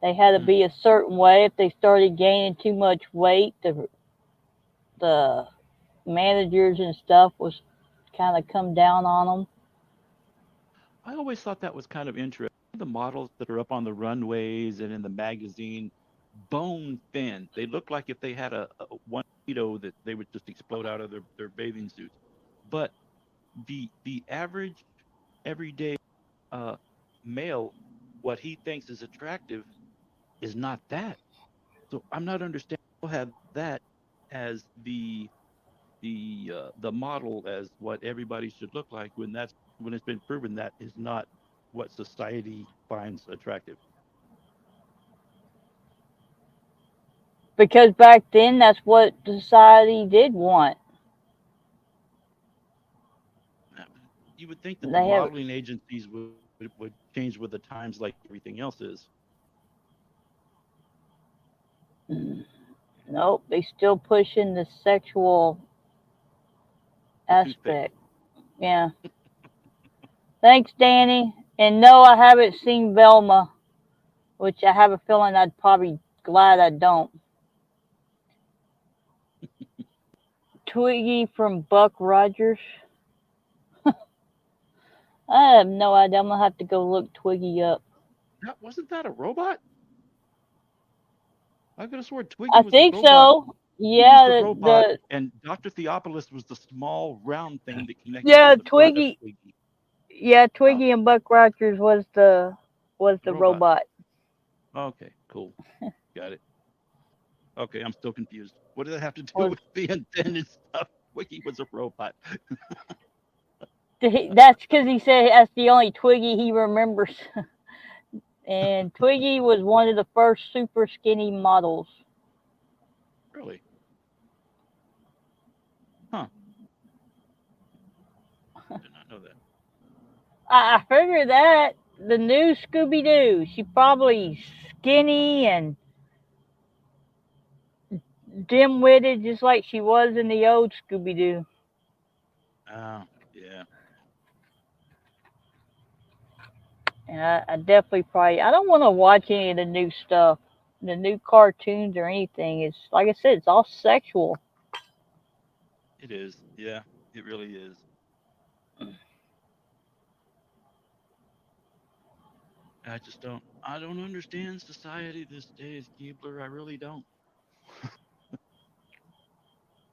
They had to Hmm. be a certain way. If they started gaining too much weight, the managers and stuff was kind of come down on them. I always thought that was kind of interesting. The models that are up on the runways and in the magazine, bone thin. They look like if they had a one keto that they would just explode out of their bathing suits. But the average everyday uh, male, what he thinks is attractive is not that. So I'm not understanding how have that as the model as what everybody should look like when it's been proven that is not what society finds attractive. Because back then, that's what society did want. Uh, You would think that the They have modeling agencies would change with the times like everything else is. nope. They still pushing the sexual The toothpick. aspect. Yeah. Thanks, Danny. And no, I haven't seen Velma, which I have a feeling I'd probably glad I don't. Twiggy from Buck Rogers. I have no idea. I'm gonna have to go look Twiggy up. Wasn't that a robot? I could have sworn Twiggy I was a think robot. so. He was the Yeah, robot, and Dr. Theopolis was the small round thing that connected to yeah the front of Twiggy. Twiggy. Yeah, Oh, Twiggy and Buck Rogers was the robot. robot. Okay, cool. Got it. Okay, I'm still confused. What did that have to do Was with being thin and stuff? Twiggy was a robot. that's because he said that's the only Twiggy he remembers. And Twiggy was one of the first super skinny models. Really? Huh. Did not know that. I figured that the new Scooby Doo, she probably skinny and dim witted, just like she was in the old Scooby Doo. Oh, yeah. And I definitely probably I don't want to watch any of the new stuff, the new cartoons or anything. It's like I said, it's all sexual. It is. Yeah, it really is. I don't understand society these days, Keebler. I really don't.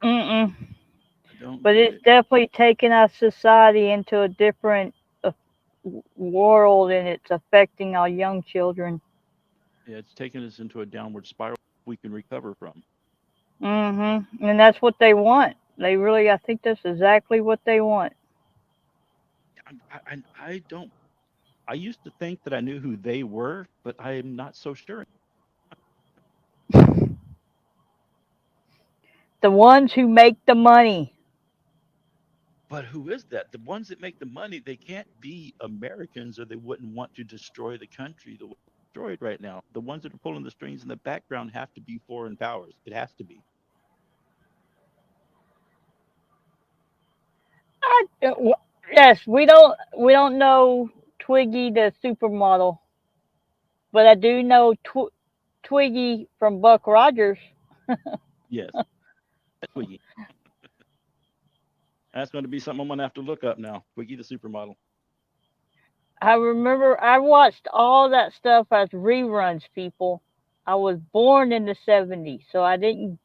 Mm-mm. I don't But get it's it. definitely taken our society into a different uh, world, and it's affecting our young children. Yeah, it's taken us into a downward spiral we can recover from. And that's what they want. They really, I think that's exactly what they want. I don't. I used to think that I knew who they were, but I am not so sure. The ones who make the money. But who is that? The ones that make the money, they can't be Americans or they wouldn't want to destroy the country the way it's destroyed right now. The ones that are pulling the strings in the background have to be foreign powers. It has to be. I, yes, we don't know Twiggy the supermodel, but I do know Twiggy from Buck Rogers. Yes, that's Twiggy. That's going to be something I'm going to have to look up now. Twiggy the supermodel. I remember I watched all that stuff as reruns, people. I was born in the 70s, so I didn't,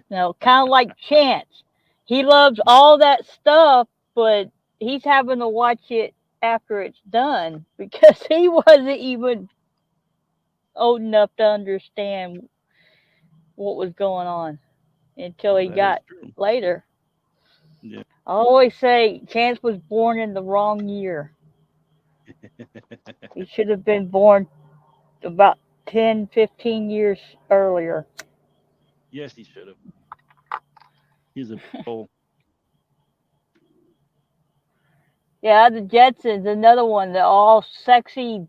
kind of like Chance. He loves all that stuff, but he's having to watch it after it's done because he wasn't even old enough to understand what was going on until Well, he that is got true. later. Yeah. I always say Chance was born in the wrong year. He should have been born about 10, 15 years earlier. Yes, he should have. He's a bull. Yeah, the Jetsons, another one, the all sexy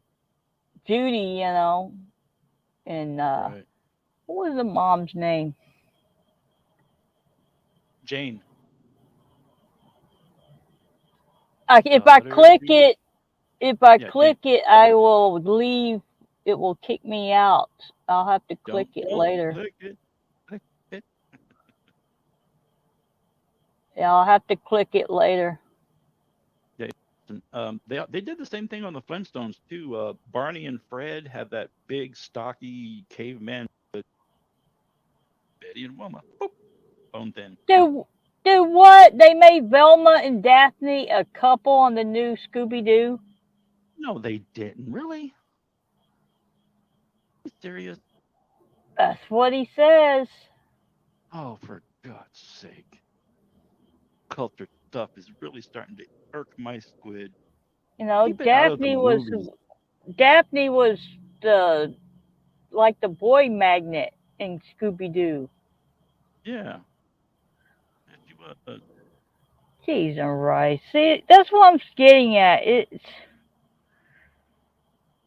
Judy, and Right. what was the mom's name? Jane. If I Daughter click Jane. it, if I Yeah, Jane. click it, I will leave. It will kick me out. I'll have to click it Don't later. click it. Click it. Yeah, I'll have to click it later. Yeah. And, they did the same thing on the Flintstones too. Barney and Fred had that big stocky caveman. But Betty and Wilma, boop, bone thin. Do what? They made Velma and Daphne a couple on the new Scooby Doo. No, they didn't. Really? You serious? That's what he says. Oh, for God's sake. Culture stuff is really starting to irk my squid. Keep it out of the movies. Daphne was the like the boy magnet in Scooby Doo. Yeah. She was. Cheese and rice. See, that's what I'm getting at. It's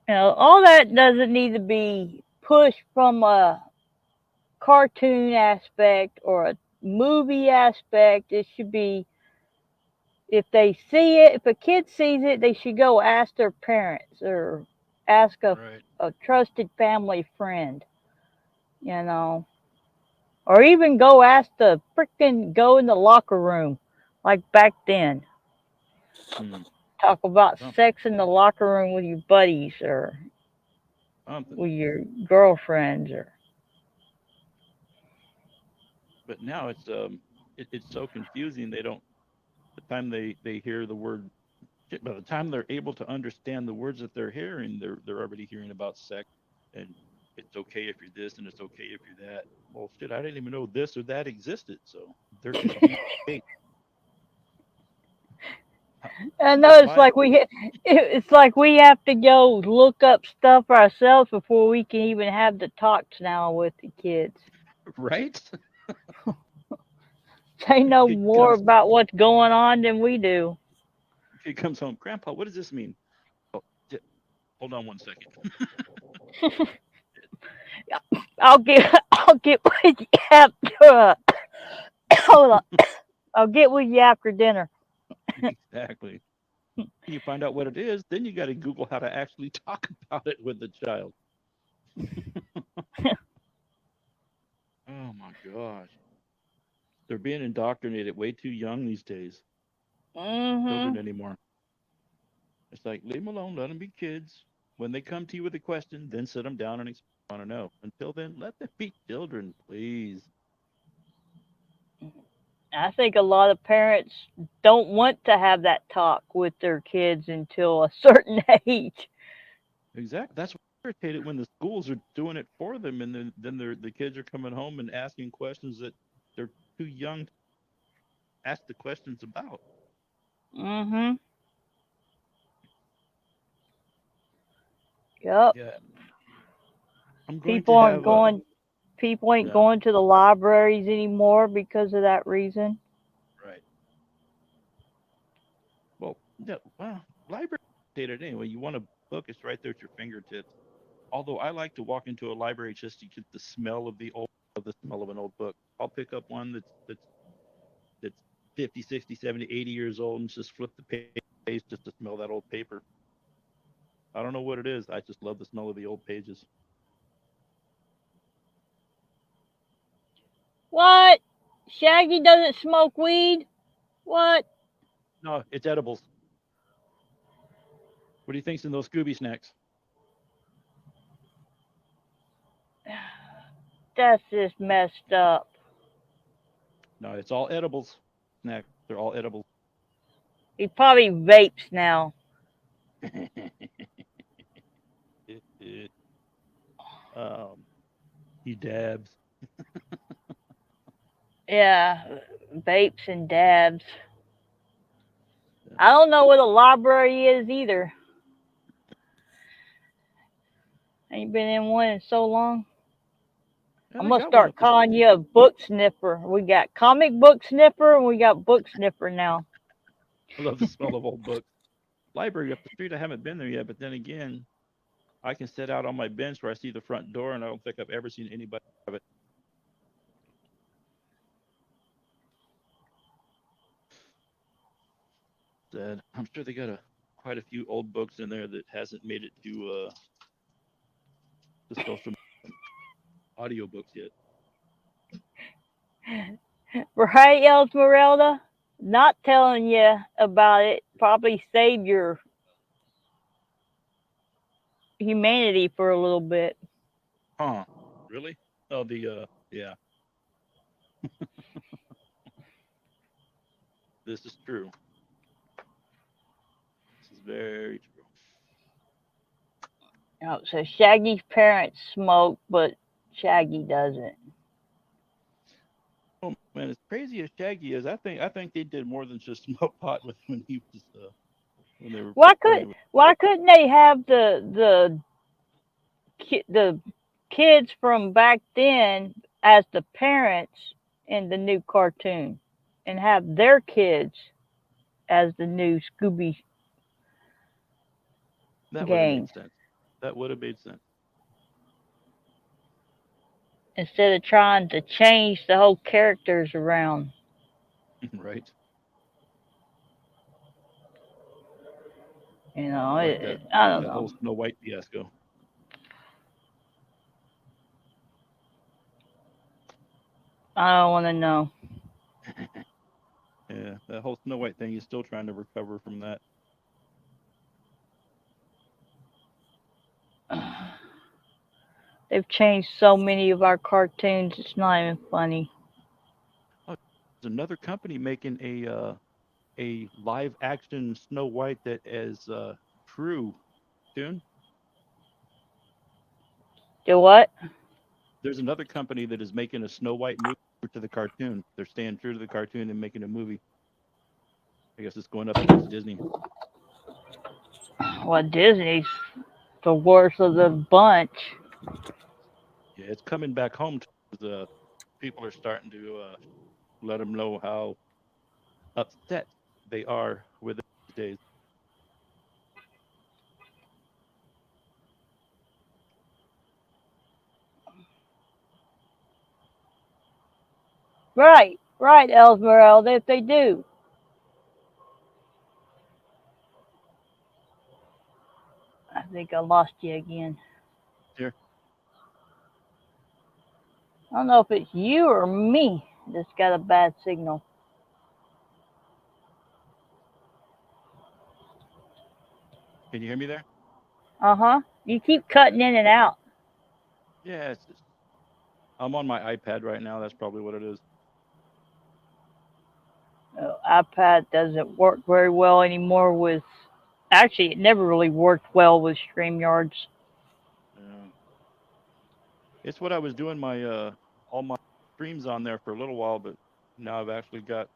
all that doesn't need to be pushed from a cartoon aspect or a movie aspect. It should be if they see it, if a kid sees it, they should go ask their parents or ask Right. a trusted family friend, you know, or even go ask the freaking go in the locker room like back then. Hmm. Talk about Some- sex in the locker room with your buddies or Something. with your girlfriends or But now it's so confusing. They don't. The time they hear the word, by the time they're able to understand the words that they're hearing, they're already hearing about sex, and it's okay if you're this and it's okay if you're that. Well, shit, I didn't even know this or that existed. So they're confused. How- I That's know why. it's like we have to go look up stuff ourselves before we can even have the talks now with the kids. Right? They know Kid more comes about what's going on than we do. kid comes home. Grandpa, what does this mean? Oh, hold on one second. I'll get with you after. Hold on. I'll get with you after dinner. Exactly. You find out what it is, then you got to Google how to actually talk about it with the child. Oh my gosh. They're being indoctrinated way too young these days. Children Mhm. anymore. It's like, leave them alone, let them be kids. When they come to you with a question, then sit them down and explain what they want to know. Until then, let them be children, please. I think a lot of parents don't want to have that talk with their kids until a certain age. Exactly. That's what I'm irritated when the schools are doing it for them, and then the kids are coming home and asking questions that they're too young to ask the questions about. Mhm. Yep. Yeah, I'm going People to aren't have a going people ain't yeah, going to the libraries anymore because of that reason. right. Well, yeah, well, library data anyway. You want a book, it's right there at your fingertips. Although I like to walk into a library just to get the smell of the smell of an old book. I'll pick up one that's 50, 60, 70, 80 years old and just flip the page just to smell that old paper. I don't know what it is. I just love the smell of the old pages. What? Shaggy doesn't smoke weed? What? No, it's edibles. What do you think's in those Scooby snacks? That's just messed up. No, it's all edibles. Snacks. They're all edibles. He probably vapes now. um, he dabs. Yeah. vapes and dabs. I don't know what a library is either. Ain't been in one in so long. And I'm I gonna got one start up the calling you a book sniffer. We got comic book sniffer and we got book sniffer now. I love the smell of old books. Library up the street, I haven't been there yet, but then again, I can sit out on my bench where I see the front door, and I don't think I've ever seen anybody have it. Said, I'm sure they got quite a few old books in there that hasn't made it to the social audiobooks yet. Right, Esmeralda? Not telling you about it probably saved your humanity for a little bit. Huh? Really? Oh, yeah. This is true. This is very true. So Shaggy's parents smoke, but Shaggy doesn't. Oh man, as crazy as Shaggy is, I think they did more than just smoke pot with when he was when they were playing with. Why couldn't they have the kids from back then as the parents in the new cartoon, and have their kids as the new Scooby That would have gang made sense. That would have made sense. instead of trying to change the whole characters around. Right? Like I don't that whole know. Snow White fiasco. I don't want to know. Yeah, that whole Snow White thing. He's still trying to recover from that. They've changed so many of our cartoons. It's not even funny. Oh, there's another company making a live action Snow White that is true soon. Do what? There's another company that is making a Snow White movie to the cartoon. They're staying true to the cartoon and making a movie. I guess it's going up against Disney. Well, Disney's the worst of the bunch. Yeah, it's coming back home. The people are starting to let them know how upset they are with it these days. Right, Esmeralda, if they do. I think I lost you again. Here, I don't know if it's you or me that's got a bad signal. can you hear me there? Uh huh. You keep cutting in and out. Yeah, I'm on my iPad right now. That's probably what it is. iPad doesn't work very well anymore with. Actually, it never really worked well with StreamYards. Yeah. It's what I was doing my all my streams on there for a little while, but now I've actually got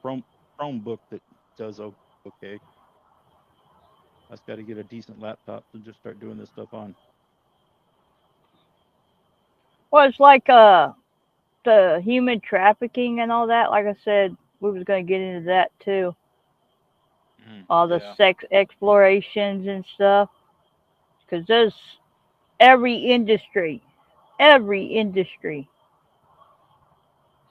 Chrome Chromebook that does okay. I just got to get a decent laptop to just start doing this stuff on. Well, it's like the human trafficking and all that. Like I said, we was gonna get into that too. All the Yeah, sex explorations and stuff. Because there's every industry, every industry.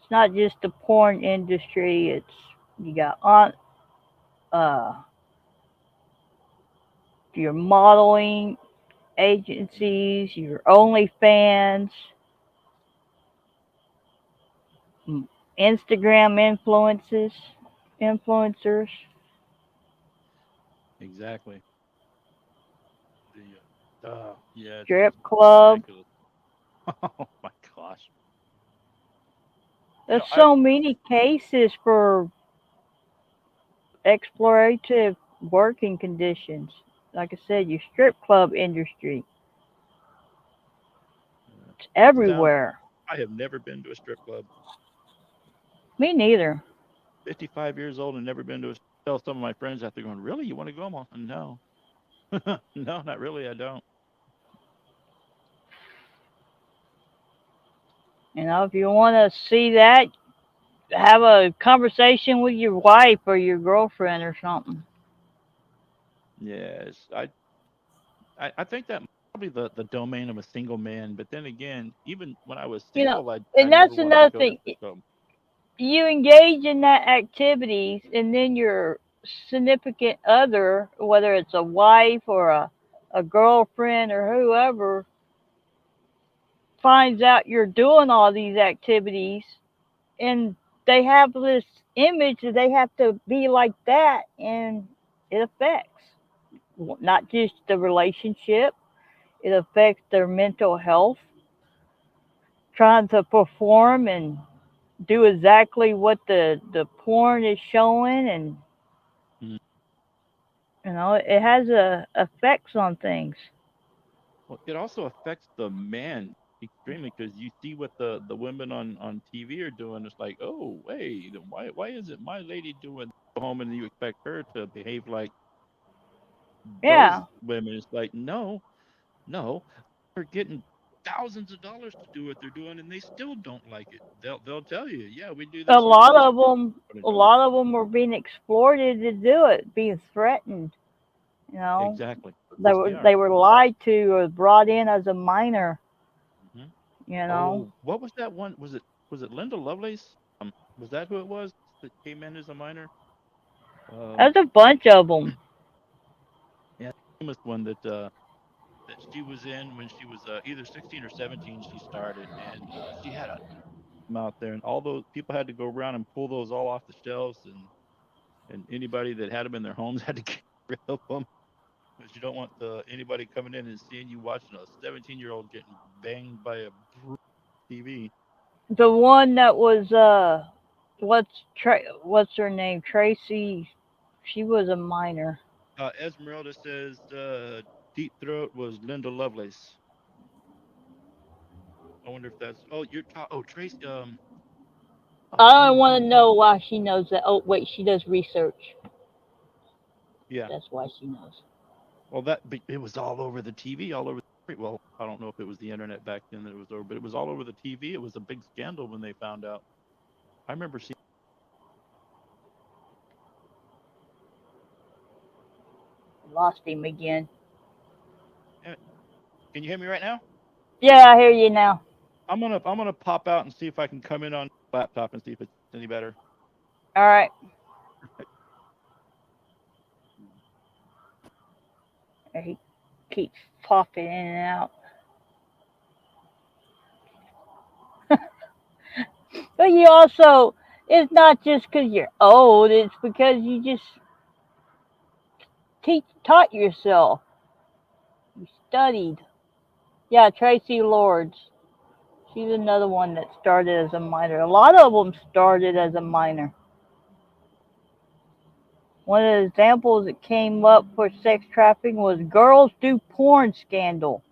It's not just the porn industry. It's you got on uh your modeling agencies, your OnlyFans, Instagram influencers, exactly. Yeah, it's strip just club. ridiculous. Oh my gosh. You There's know, I so many cases for explorative working conditions. Like I said, your strip club industry. It's hands down, everywhere. I have never been to a strip club. Me neither. 55 years old and never been to a tell some of my friends out there going, really? You want to go? I'm all, no. No, not really. I don't. If you want to see that, have a conversation with your wife or your girlfriend or something. Yes. I think that probably the domain of a single man. But then again, even when I was You know, single, I and never that's wanted to another go to thing. so You engage in that activities, and then your significant other, whether it's a wife or a girlfriend or whoever, finds out you're doing all these activities, and they have this image that they have to be like that, and it affects not just the relationship, it affects their mental health, trying to perform and do exactly what the porn is showing, and mm. it has effects on things. Well, it also affects the man extremely because you see what the women on TV are doing. It's like, oh, wait, why isn't my lady doing home and you expect her to behave like those Yeah, women? It's like, no, no, they're getting thousands of dollars to do what they're doing, and they still don't like it. They'll tell you, yeah, we do a this, we do lot this, of them, but a I do it. lot of them were being exploited to do it, being threatened. You know, Exactly. they Yes, were they are. they were lied to or brought in as a minor. Hmm. You know, Oh, what was that one? Was it Linda Lovelace? Was that who it was that came in as a minor? Um, there's a bunch of them. yeah, famous one that she was in when she was either 16 or 17. She started, and she had a them out there, and all those people had to go around and pull those all off the shelves, and anybody that had them in their homes had to get rid of them because you don't want anybody coming in and seeing you watching a 17-year-old getting banged by a TV. The one that was what's her name? Tracy. She was a minor. Esmeralda says Deep Throat was Linda Lovelace. I wonder if that's. Oh, you're talking. Oh, Tracy. Oh, I who? want to know why she knows that. Oh, wait, she does research. Yeah. That's why she knows. Well, it was all over the TV, all over. Well, I don't know if it was the internet back then that it was over, but it was all over the TV. It was a big scandal when they found out. I remember seeing. Lost him again. eh, Can you hear me right now? Yeah, I hear you now. I'm gonna pop out and see if I can come in on laptop and see if it's any better. All right. He keeps popping in and out. But you also, it's not just because you're old, it's because you just taught yourself. You studied. Yeah, Tracy Lords. She's another one that started as a minor. A lot of them started as a minor. One of the examples that came up for sex trafficking was Girls Do Porn scandal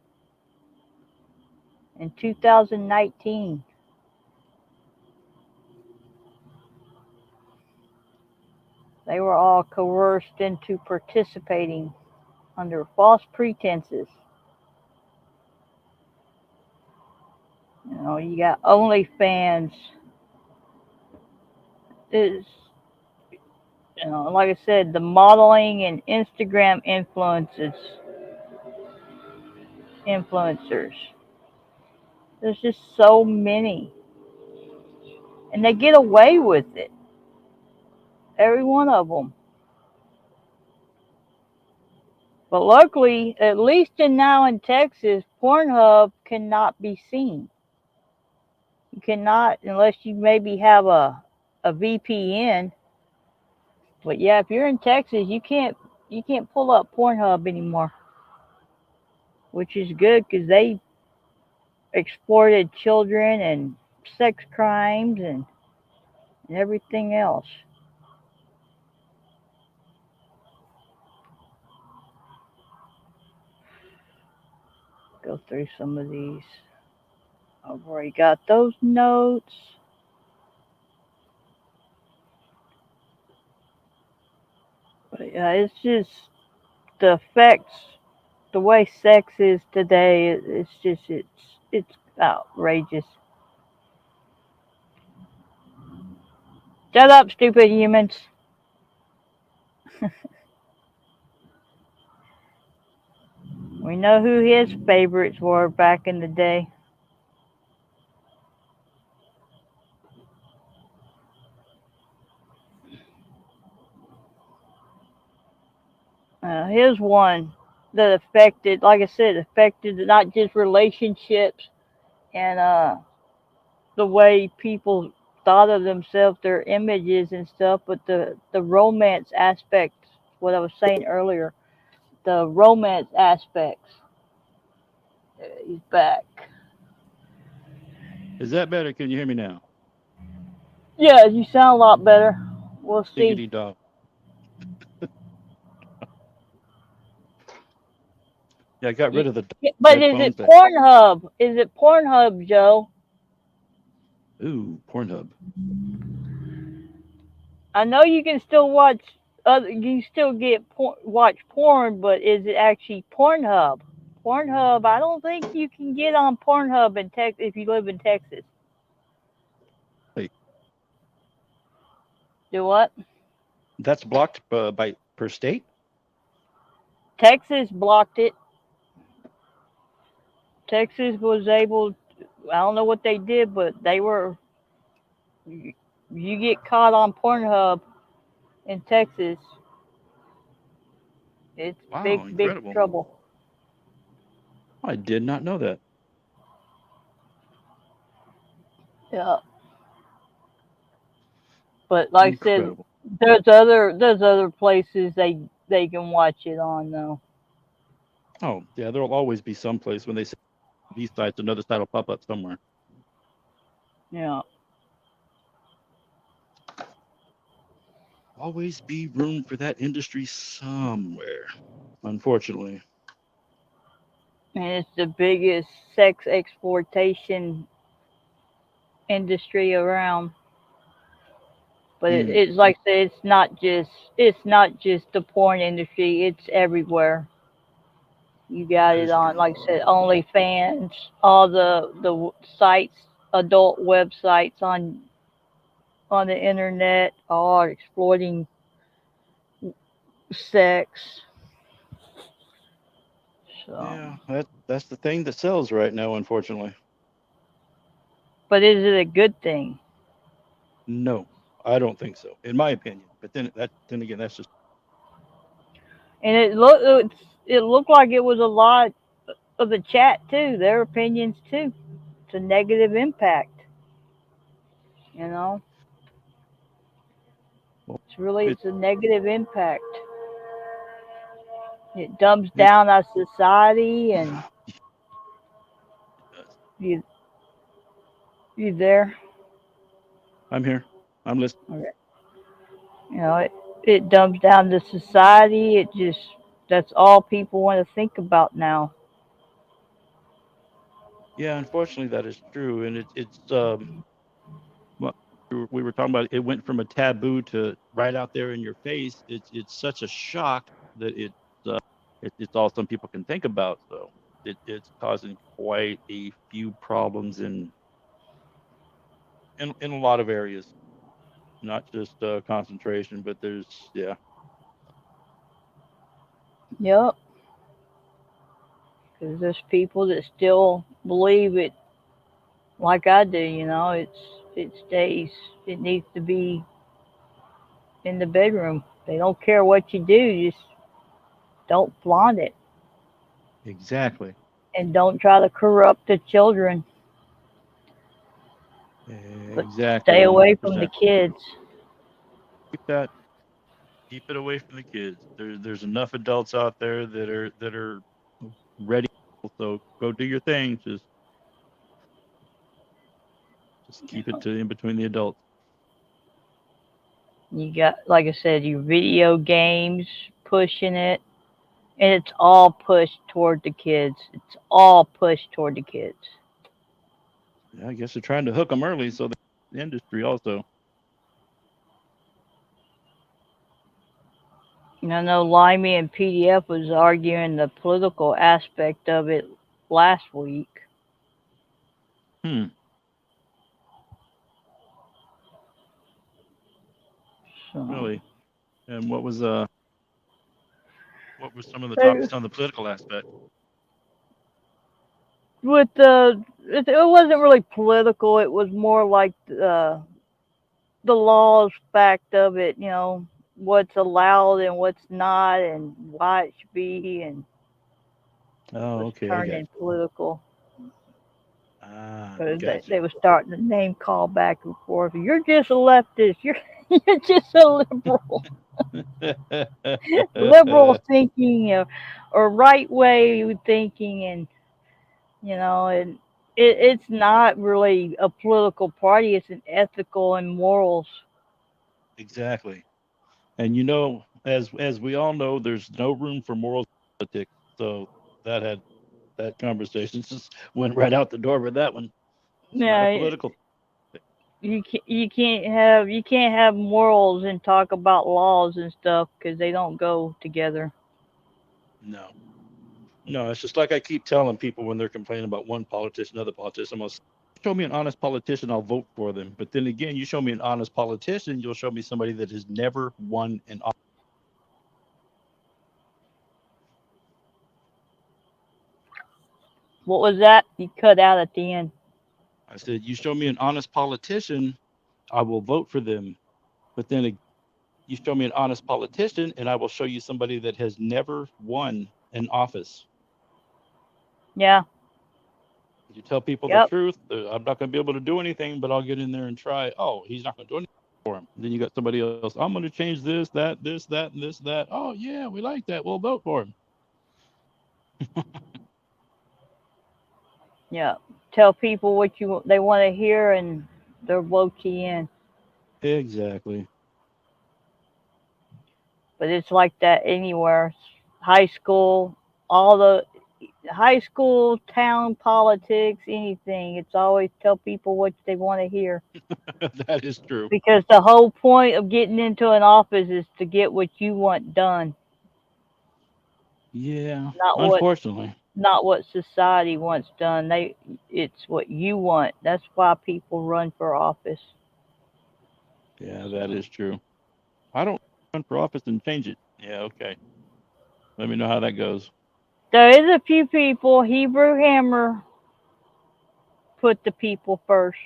in 2019. They were all coerced into participating under false pretenses. You got OnlyFans. Is like I said, the modeling and Instagram influencers. There's just so many, and they get away with it. Every one of them. But luckily, at least now in Texas, Pornhub cannot be seen. You cannot unless you maybe have a VPN. But yeah, if you're in Texas, you can't pull up Pornhub anymore, which is good because they exploited children and sex crimes and everything else. Go through some of these. I've already got those notes. Yeah, it's just the effects, the way sex is today. It's outrageous. Shut up, stupid humans. We know who his favorites were back in the day. Here's one that affected, like I said, affected not just relationships and the way people thought of themselves, their images and stuff, but the romance aspects. What I was saying earlier, the romance aspects. He's back. Is that better? Can you hear me now? Yeah, you sound a lot better. We'll see. Diggity dog. Yeah, I got rid of the But is headphones. it Pornhub? Is it Pornhub, Joe? Ooh, Pornhub. I know you can still watch other. You can still watch porn, but is it actually Pornhub? Pornhub. I don't think you can get on Pornhub in Texas if you live in Texas. Wait, Do what? that's blocked by per state? Texas blocked it. Texas was able. I don't know what they did, but they were. You get caught on Pornhub in Texas, it's Wow, big incredible. trouble. I did not know that. Yeah, but like I said, Incredible. there's other places they can watch it on though. Oh, yeah, there'll always be some place when they say these sites, another site will pop up somewhere. Yeah, Always be room for that industry somewhere, unfortunately. and it's the biggest sex exploitation industry around. But Mm, it's like I said, it's not just the porn industry. It's everywhere. You got that it is on, true. like I said, OnlyFans, all the sites, adult websites on the internet are exploiting sex. So, Yeah, that's the thing that sells right now, unfortunately. but is it a good thing? No, I don't think so, in my opinion. But then again, that's just And it looked like it was a lot of the chat too, their opinions too. It's a negative impact, you know. well, it It's a negative impact. It dumbs it down our society, and does. you you there. I'm here. I'm listening. Okay. It dumbs down the society. That's all people want to think about now. Yeah, unfortunately, that is true, and it's well, we were talking about it went from a taboo to right out there in your face. It's such a shock that uh, it's all some people can think about. So it's causing quite a few problems in a lot of areas, not just concentration, but there's yeah. Yep, because there's people that still believe it like I do. It stays. It needs to be in the bedroom. They don't care what you do. Just don't flaunt it, Exactly. and don't try to corrupt the children. But Exactly. stay away from the 100%. kids. Keep that. Keep it away from the kids. There's enough adults out there that are ready. So go do your thing. Just keep it to in between the adults. You got, like I said, your video games pushing it, and it's all pushed toward the kids. It's all pushed toward the kids. Yeah, I guess they're trying to hook them early, so the industry also. And I know Limey and PDF was arguing the political aspect of it last week. Hmm. So Really? And what were some of the they, topics on the political aspect? with the it wasn't really political. It was more like the laws fact of it. You know what's allowed and what's not, and why it should be, and Oh, was okay, I got turning political. Because gotcha. they were starting to name call back and forth. You're just a leftist. You're just a liberal. Liberal thinking or right way thinking, and and it's not really a political party. It's an ethical and morals. Exactly. And as we all know, there's no room for moral politics. So that had that conversation just went right out the door with that one. It's not a Yeah, political thing. you can't have morals and talk about laws and stuff because they don't go together. No. No, it's just like I keep telling people when they're complaining about one politician, another politician. I'm gonna show me an honest politician, I'll vote for them. But then again, you show me an honest politician, you'll show me somebody that has never won an office. What was that? You cut out at the end. I said, you show me an honest politician, I will vote for them. But then you show me an honest politician, and I will show you somebody that has never won an office. Yeah. You tell people the Yep. truth. I'm not going to be able to do anything, but I'll get in there and try. Oh, he's not going to do anything for him. Then you got somebody else. I'm going to change this, that, and this, that. Oh, yeah, we like that. We'll vote for him. Yeah. Tell people what they want to hear, and they'll vote you in. Exactly. But it's like that anywhere. High school, all the high school, town politics, anything. It's always tell people what they want to hear. That is true. Because the whole point of getting into an office is to get what you want done, Yeah, not what unfortunately. not what society wants done. It's what you want. That's why people run for office. Yeah, that So is true. I don't run for office and change it. Yeah, okay. Let me know how that goes. there is a few people. Hebrew Hammer put the people first.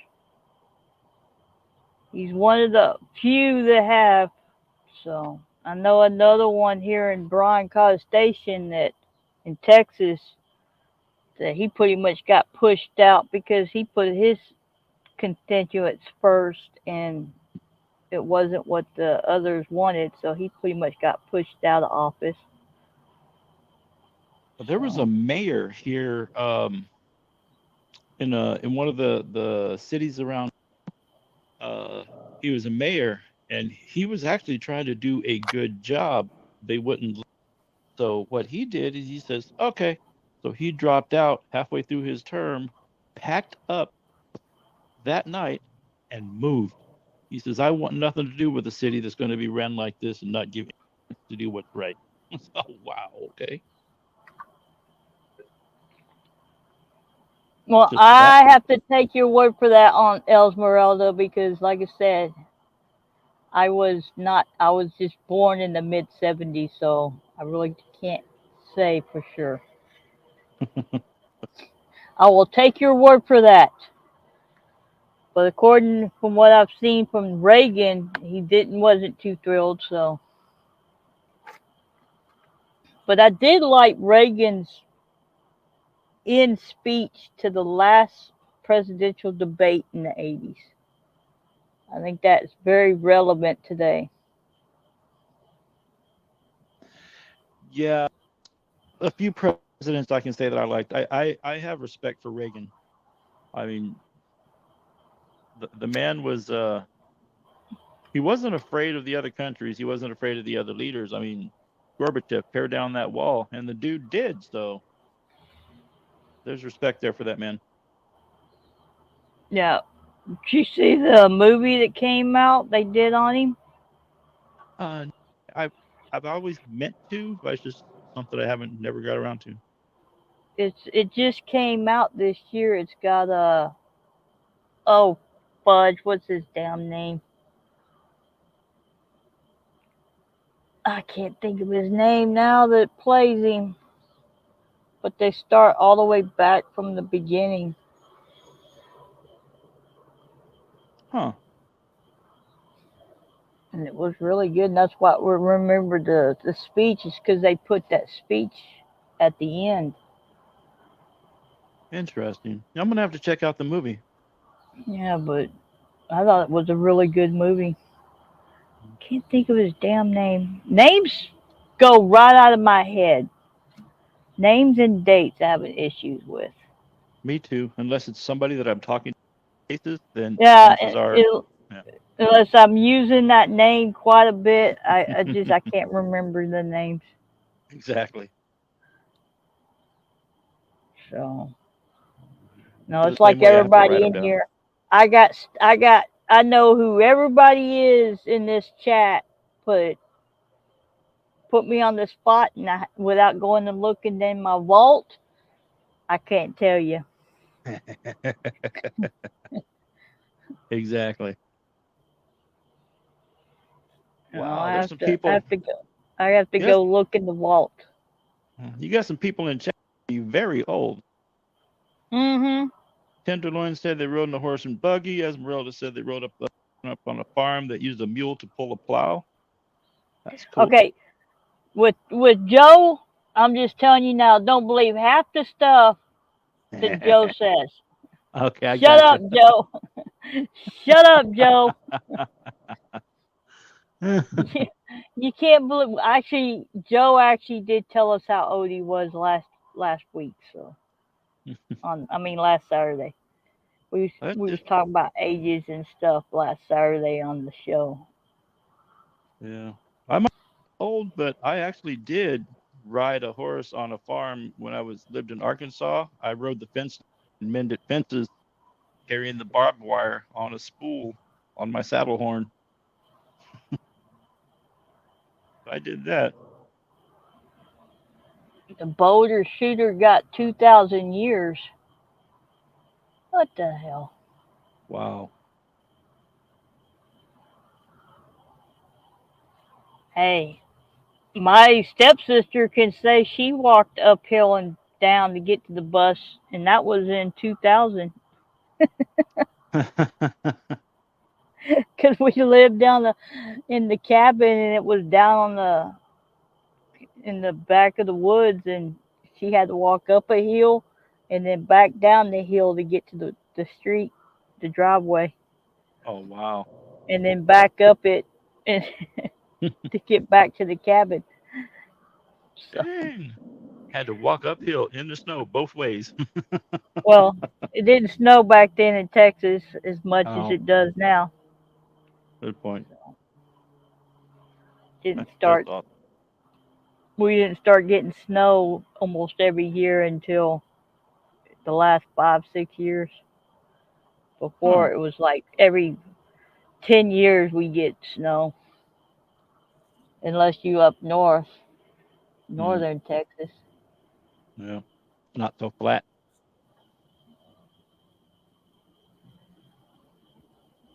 He's one of the few that have. So I know another one here in Bryan College Station that in Texas that he pretty much got pushed out because he put his constituents first and it wasn't what the others wanted, so he pretty much got pushed out of office. There was a So mayor here in one of the cities around. uh, he was a mayor, and he was actually trying to do a good job. They wouldn't. So what he did is he says, okay. So he dropped out halfway through his term, packed up that night, and moved. He says, I want nothing to do with a city that's going to be ran like this and not give to do what's right. Oh wow, okay. well, Just that I simple. have to take your word for that on Esmeralda because, like I said, I was not. I was just born in the mid '70s, so I really can't say for sure. I will take your word for that. But according from what I've seen from Reagan, he didn't wasn't too thrilled. So, but I did like Reagan's end speech to the last presidential debate in the '80s. I think that's very relevant today. Yeah, a few presidents I can say that I liked. I have respect for Reagan. I mean, the man was he wasn't afraid of the other countries. He wasn't afraid of the other leaders. I mean, Gorbachev tear down that wall, and the dude did. So there's respect there for that man. Yeah. Did you see the movie that came out they did on him? Uh, I I've always meant to, but it's just something I haven't never got around to. It just came out this year. It's got a oh fudge, what's his damn name? I can't think of his name now that plays him. But they start all the way back from the beginning. Huh. And it was really good. And that's why we remember the speech is because they put that speech at the end. Interesting. I'm gonna have to check out the movie. Yeah, but I thought it was a really good movie. Can't think of his damn name. Names go right out of my head. Names and dates I have issues with. Me too. Unless it's somebody that I'm talking to cases, then Yeah, chances are, yeah, unless I'm using that name quite a bit, I can't remember the names. exactly. So no, The it's same like way I have to write everybody them in down. here. I know who everybody is in this chat. Put me on the spot, and without going and looking in my vault, I can't tell you. Exactly. No, Wow, there's some people. I have to Yes, go look in the vault. you got some people in chat. Very old. Mm-hmm. Tenderloin said they rode in a horse and buggy. Esmeralda said they rode up on a farm that used a mule to pull a plow. That's cool. Okay, with Joe, I'm just telling you now. Don't believe half the stuff that Joe says. Okay, I Shut got up, Joe. Shut up, Joe. you. You can't believe. Actually, Joe actually did tell us how old he was last week. So last Saturday. That's We was just talking about ages and stuff last Saturday on the show. yeah. I'm old, but I actually did ride a horse on a farm when I lived in Arkansas. I rode the fence and mended fences, carrying the barbed wire on a spool on my saddle horn. I did that. The Boulder shooter got 2,000 years. What the hell? Wow. Hey, my stepsister can say she walked uphill and down to get to the bus, and that was in 2000. Because we lived in the cabin, and it was down on in the back of the woods, and she had to walk up a hill and then back down the hill to get to the street, the driveway, Oh wow. and then back up it and to get back to the cabin. So, Dang. Had to walk uphill in the snow both ways. well, it didn't snow back then in Texas as much as Oh, it does now. good point. Didn't That's start. awesome. We didn't start getting snow almost every year until the last 5 6 years. Huh. Before it was like every 10 years we get snow, unless you up north, Hmm. northern Texas. Yeah. Not so flat.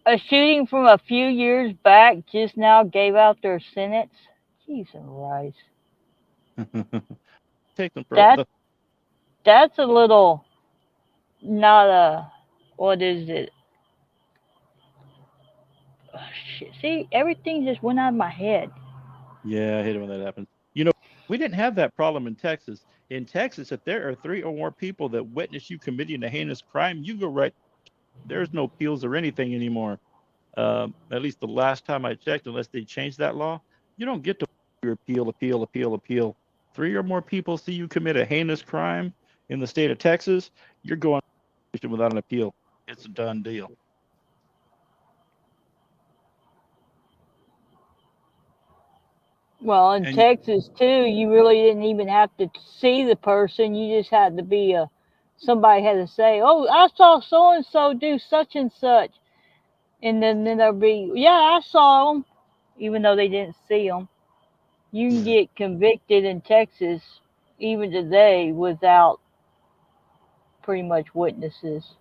A shooting from a few years back just now gave out their sentence. Jesus Christ. Take them for That the that's a little not a what is it? Oh, shit. See, everything just went out of my head. yeah, I hate it when that happens. You know, we didn't have that problem in Texas. In Texas, if there are three or more people that witness you committing a heinous crime, you go right. There's no appeals or anything anymore. At least the last time I checked, unless they changed that law, you don't get to appeal. Three or more people see you commit a heinous crime in the state of Texas, you're going without an appeal. It's a done deal. Well, in And Texas too, you really didn't even have to see the person. You just had to be a somebody had to say, "Oh, I saw so and so do such and such," and then there'll be, "Yeah, I saw them," even though they didn't see them. You can Yeah. get convicted in Texas even today without pretty much witnesses.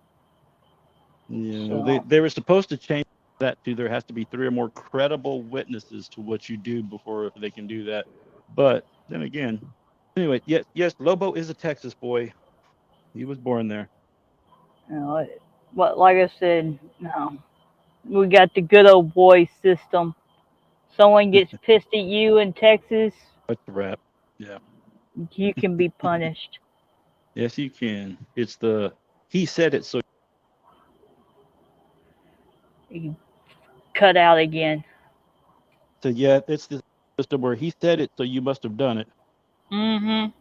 Yeah. Well, So, they were supposed to change that to there has to be 3 or more credible witnesses to what you do before they can do that. But then again, anyway, yes, Lobo is a Texas boy. He was born there. you know, but like I said, no, we got the good old boy system. Someone gets pissed at you in Texas, What's the rap? Yeah. you can be punished. Yes, you can. It's the he said it, so You cut out again. yeah, it's the system where he said it, so you must have done it. Mm-hmm.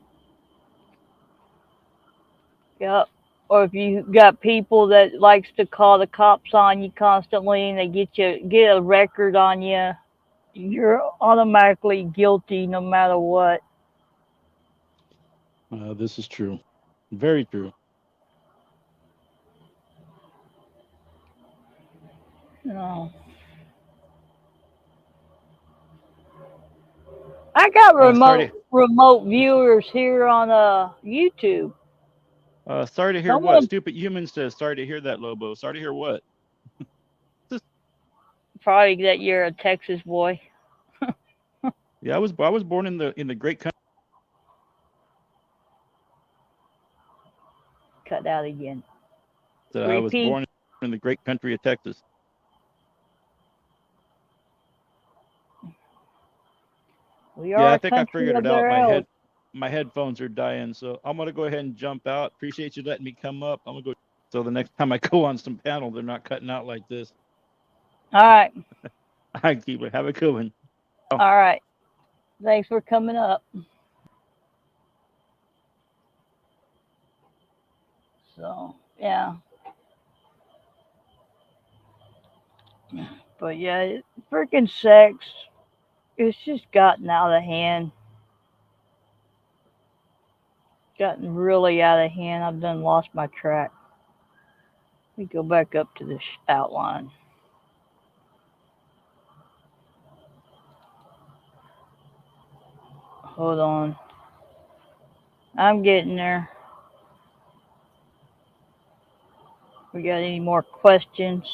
Yep. Or if you got people that likes to call the cops on you constantly and they get a record on you, you're automatically guilty no matter what. This is true. Very true. You know. I got Sorry. remote viewers here on YouTube. Sorry to hear what Someone stupid human says. Sorry to hear that, Lobo. Sorry to hear what. probably that you're a Texas boy. Yeah, I was born in the great country. Cut out again. I was Repeat. born in the great country of Texas. We Yeah, are I a think I country figured of it out. their own. My headphones are dying, so I'm gonna go ahead and jump out. Appreciate you letting me come up. I'm gonna go. So the next time I go on some panel, they're not cutting out like this. All right. I keep it. Have a good one. Oh, All right. Thanks for coming up. So, yeah. But yeah, freaking sex, it's just gotten out of hand. Gotten really out of hand. I've done lost my track. Let me go back up to this outline. Hold on. I'm getting there. We got any more questions?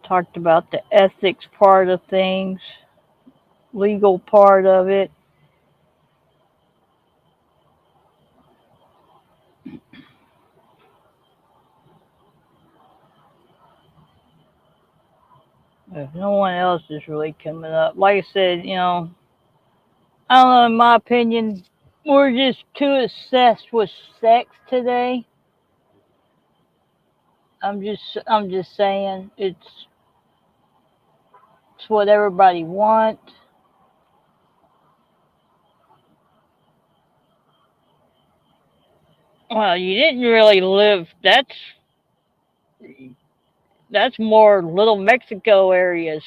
Talked about the ethics part of things, legal part of it. If no one else is really coming up, like I said, I don't know. In my opinion, we're just too obsessed with sex today. I'm just saying it's what everybody wants. Well, you didn't really live. That's more Little Mexico areas.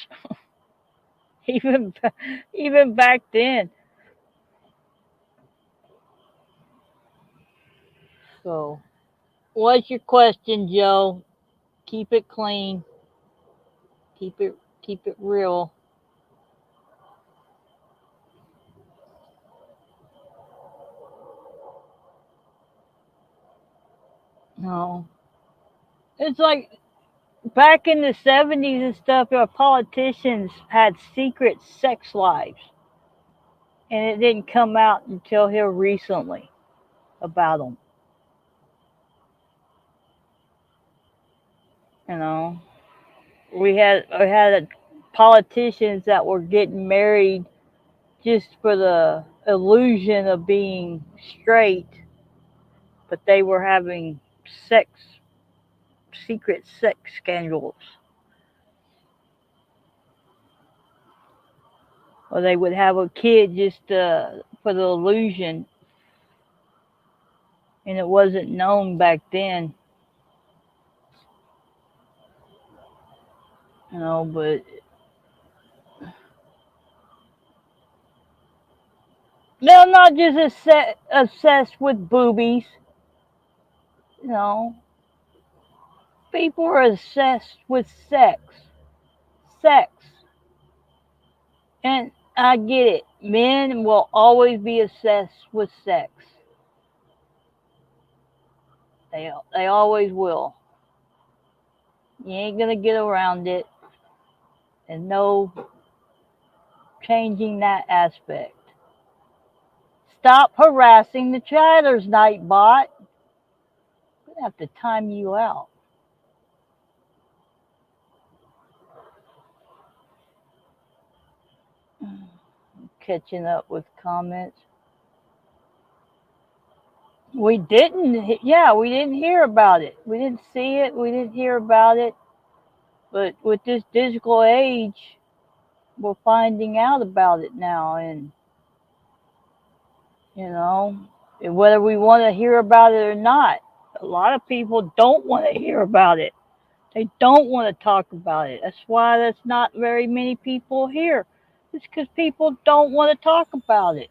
even even back then. So, what's your question, Joe? Keep it clean. Keep it real. No, it's like back in the '70s and stuff. Our politicians had secret sex lives, and it didn't come out until here recently about them. You know, we had politicians that were getting married just for the illusion of being straight, but they were having sex, secret sex scandals. Or they would have a kid just for the illusion, and it wasn't known back then, but they're not just obsessed with boobies, you know. People are obsessed with sex. Sex. And I get it. Men will always be obsessed with sex. They always will. You ain't gonna get around it, and no changing that aspect. Stop harassing the chatters, Nightbot. I'm gonna have to time you out. Catching up with comments. We didn't hear about it. We didn't see it. We didn't hear about it. But with this digital age, we're finding out about it now. And, you know, whether we want to hear about it or not, a lot of people don't want to hear about it. They don't want to talk about it. That's why there's not very many people here. It's because people don't want to talk about it.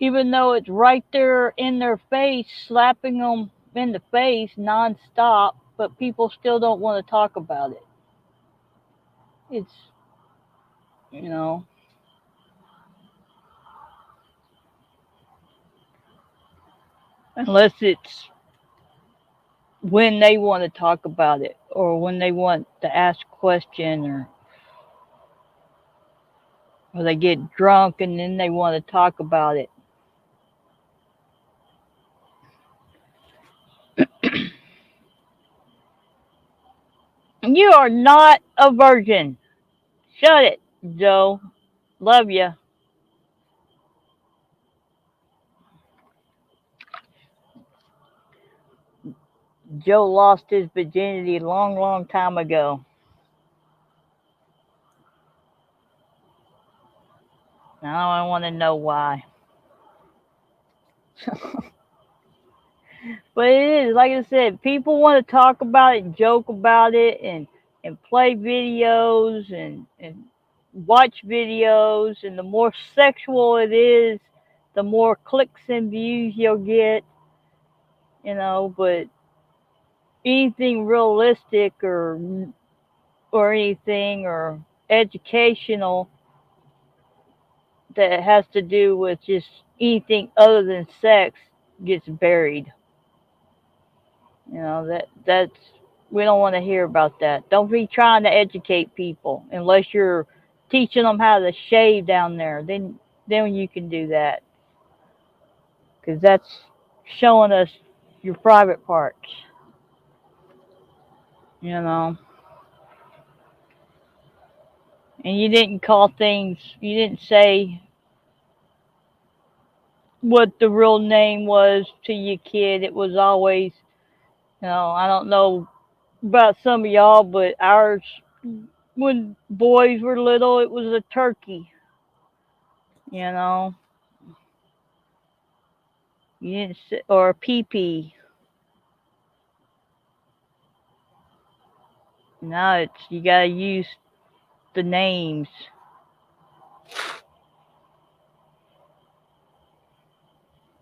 Even though it's right there in their face, slapping them in the face nonstop, but people still don't want to talk about it. It's, you know, unless it's when they want to talk about it or when they want to ask a question or they get drunk and then they want to talk about it. You are not a virgin. Shut it, Joe. Love you. Joe lost his virginity a long, long time ago. Now I want to know why. But it is, like I said, people want to talk about it and joke about it and play videos and watch videos. And the more sexual it is, the more clicks and views you'll get, you know. But anything realistic or anything or educational that has to do with just anything other than sex gets buried. You know, that's we don't want to hear about that. Don't be trying to educate people unless you're teaching them how to shave down there. Then you can do that because that's showing us your private parts. You know, and you didn't call things. You didn't say what the real name was to your kid. It was always, I don't know about some of y'all, but ours, when boys were little, it was a turkey. You know, you didn't say, or a pee. Now it's you gotta use the names.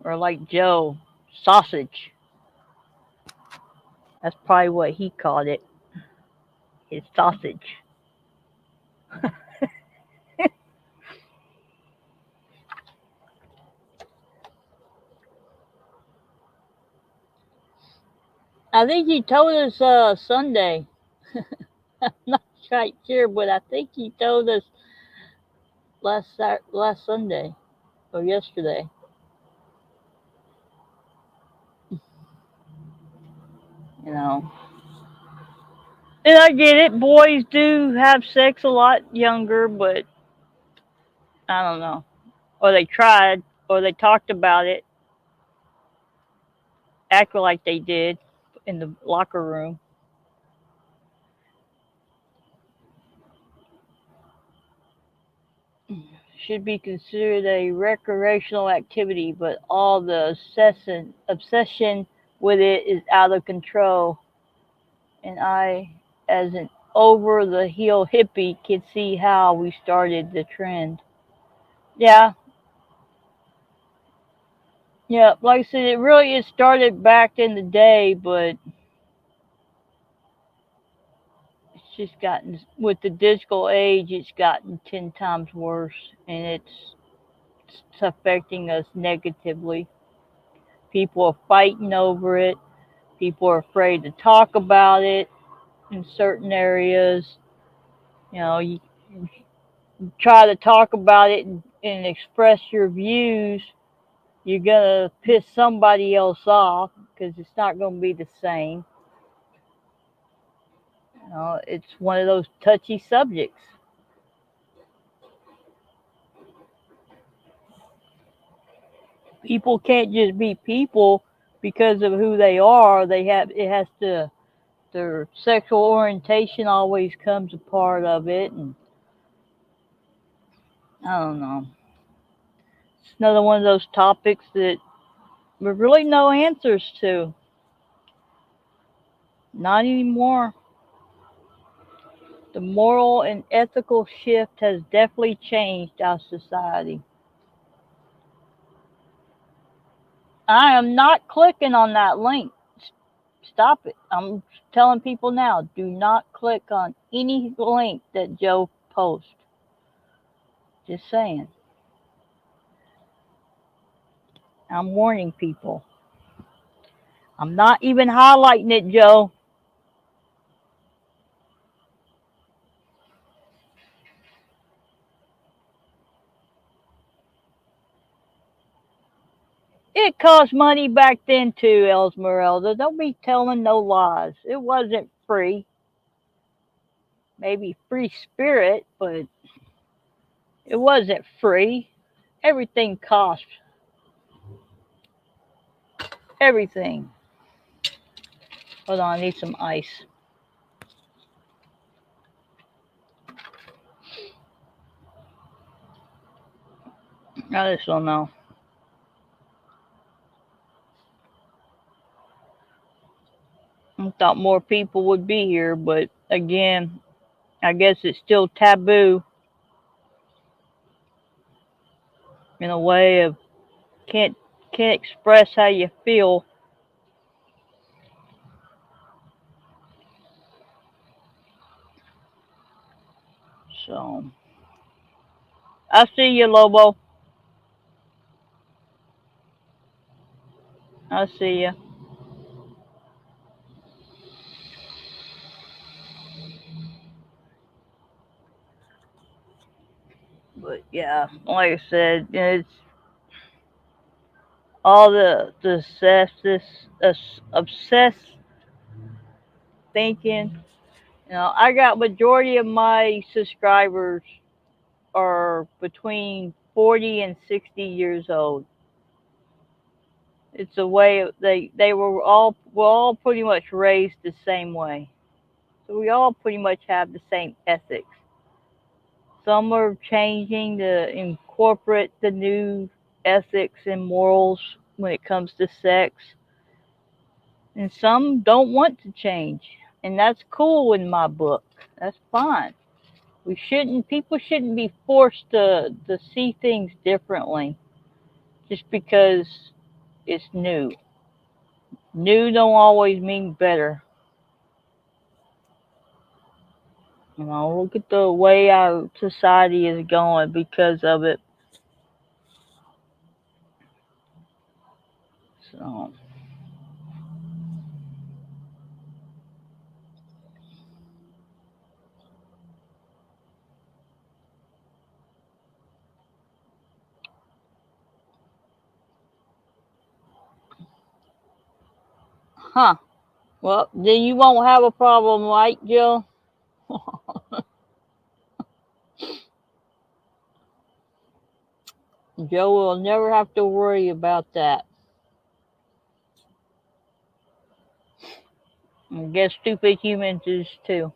Or like Joe, sausage. That's probably what he called it. His sausage. I think he told us Sunday. I'm not quite sure, but I think he told us last Sunday or yesterday. You know, and I get it. Boys do have sex a lot younger, but I don't know. Or they tried, or they talked about it, acted like they did in the locker room. Should be considered a recreational activity, but all the obsession with it is out of control. And I, as an over the heel hippie, can see how we started the trend. Yeah, yeah, like I said, it started back in the day, but just gotten, with the digital age, it's gotten 10 times worse, and it's affecting us negatively. People are fighting over it. People are afraid to talk about it in certain areas. You try to talk about it and express your views, you're going to piss somebody else off because it's not going to be the same. It's one of those touchy subjects. People can't just be people because of who they are. It has to, their sexual orientation always comes a part of it, and I don't know. It's another one of those topics that there really no answers to. Not anymore. The moral and ethical shift has definitely changed our society. I am not clicking on that link. Stop it. I'm telling people now, do not click on any link that Joe posts. Just saying. I'm warning people. I'm not even highlighting it, Joe. It cost money back then too, Esmeralda. Don't be telling no lies. It wasn't free. Maybe free spirit, but it wasn't free. Everything cost. Everything. Hold on, I need some ice. I just don't know. I thought more people would be here, but again, I guess it's still taboo in a way of can't can't express how you feel. So I see you, Lobo. I see you. But yeah, like I said, it's all the obsessed thinking. I got majority of my subscribers are between 40 and 60 years old. It's a way they were all pretty much raised the same way. So we all pretty much have the same ethics. Some are changing to incorporate the new ethics and morals when it comes to sex, and some don't want to change. And that's cool in my book. That's fine. People shouldn't be forced to see things differently just because it's new. New don't always mean better. Look at the way our society is going because of it. So, huh. Well, then you won't have a problem, right, Jill? Joe will never have to worry about that. I guess stupid humans is too.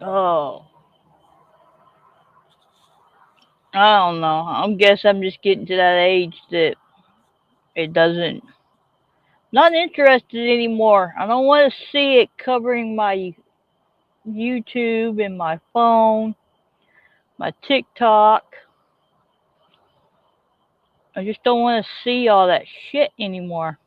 Oh, I don't know. I guess I'm just getting to that age that it doesn't. Not interested anymore. I don't want to see it covering my YouTube and my phone, my TikTok. I just don't want to see all that shit anymore.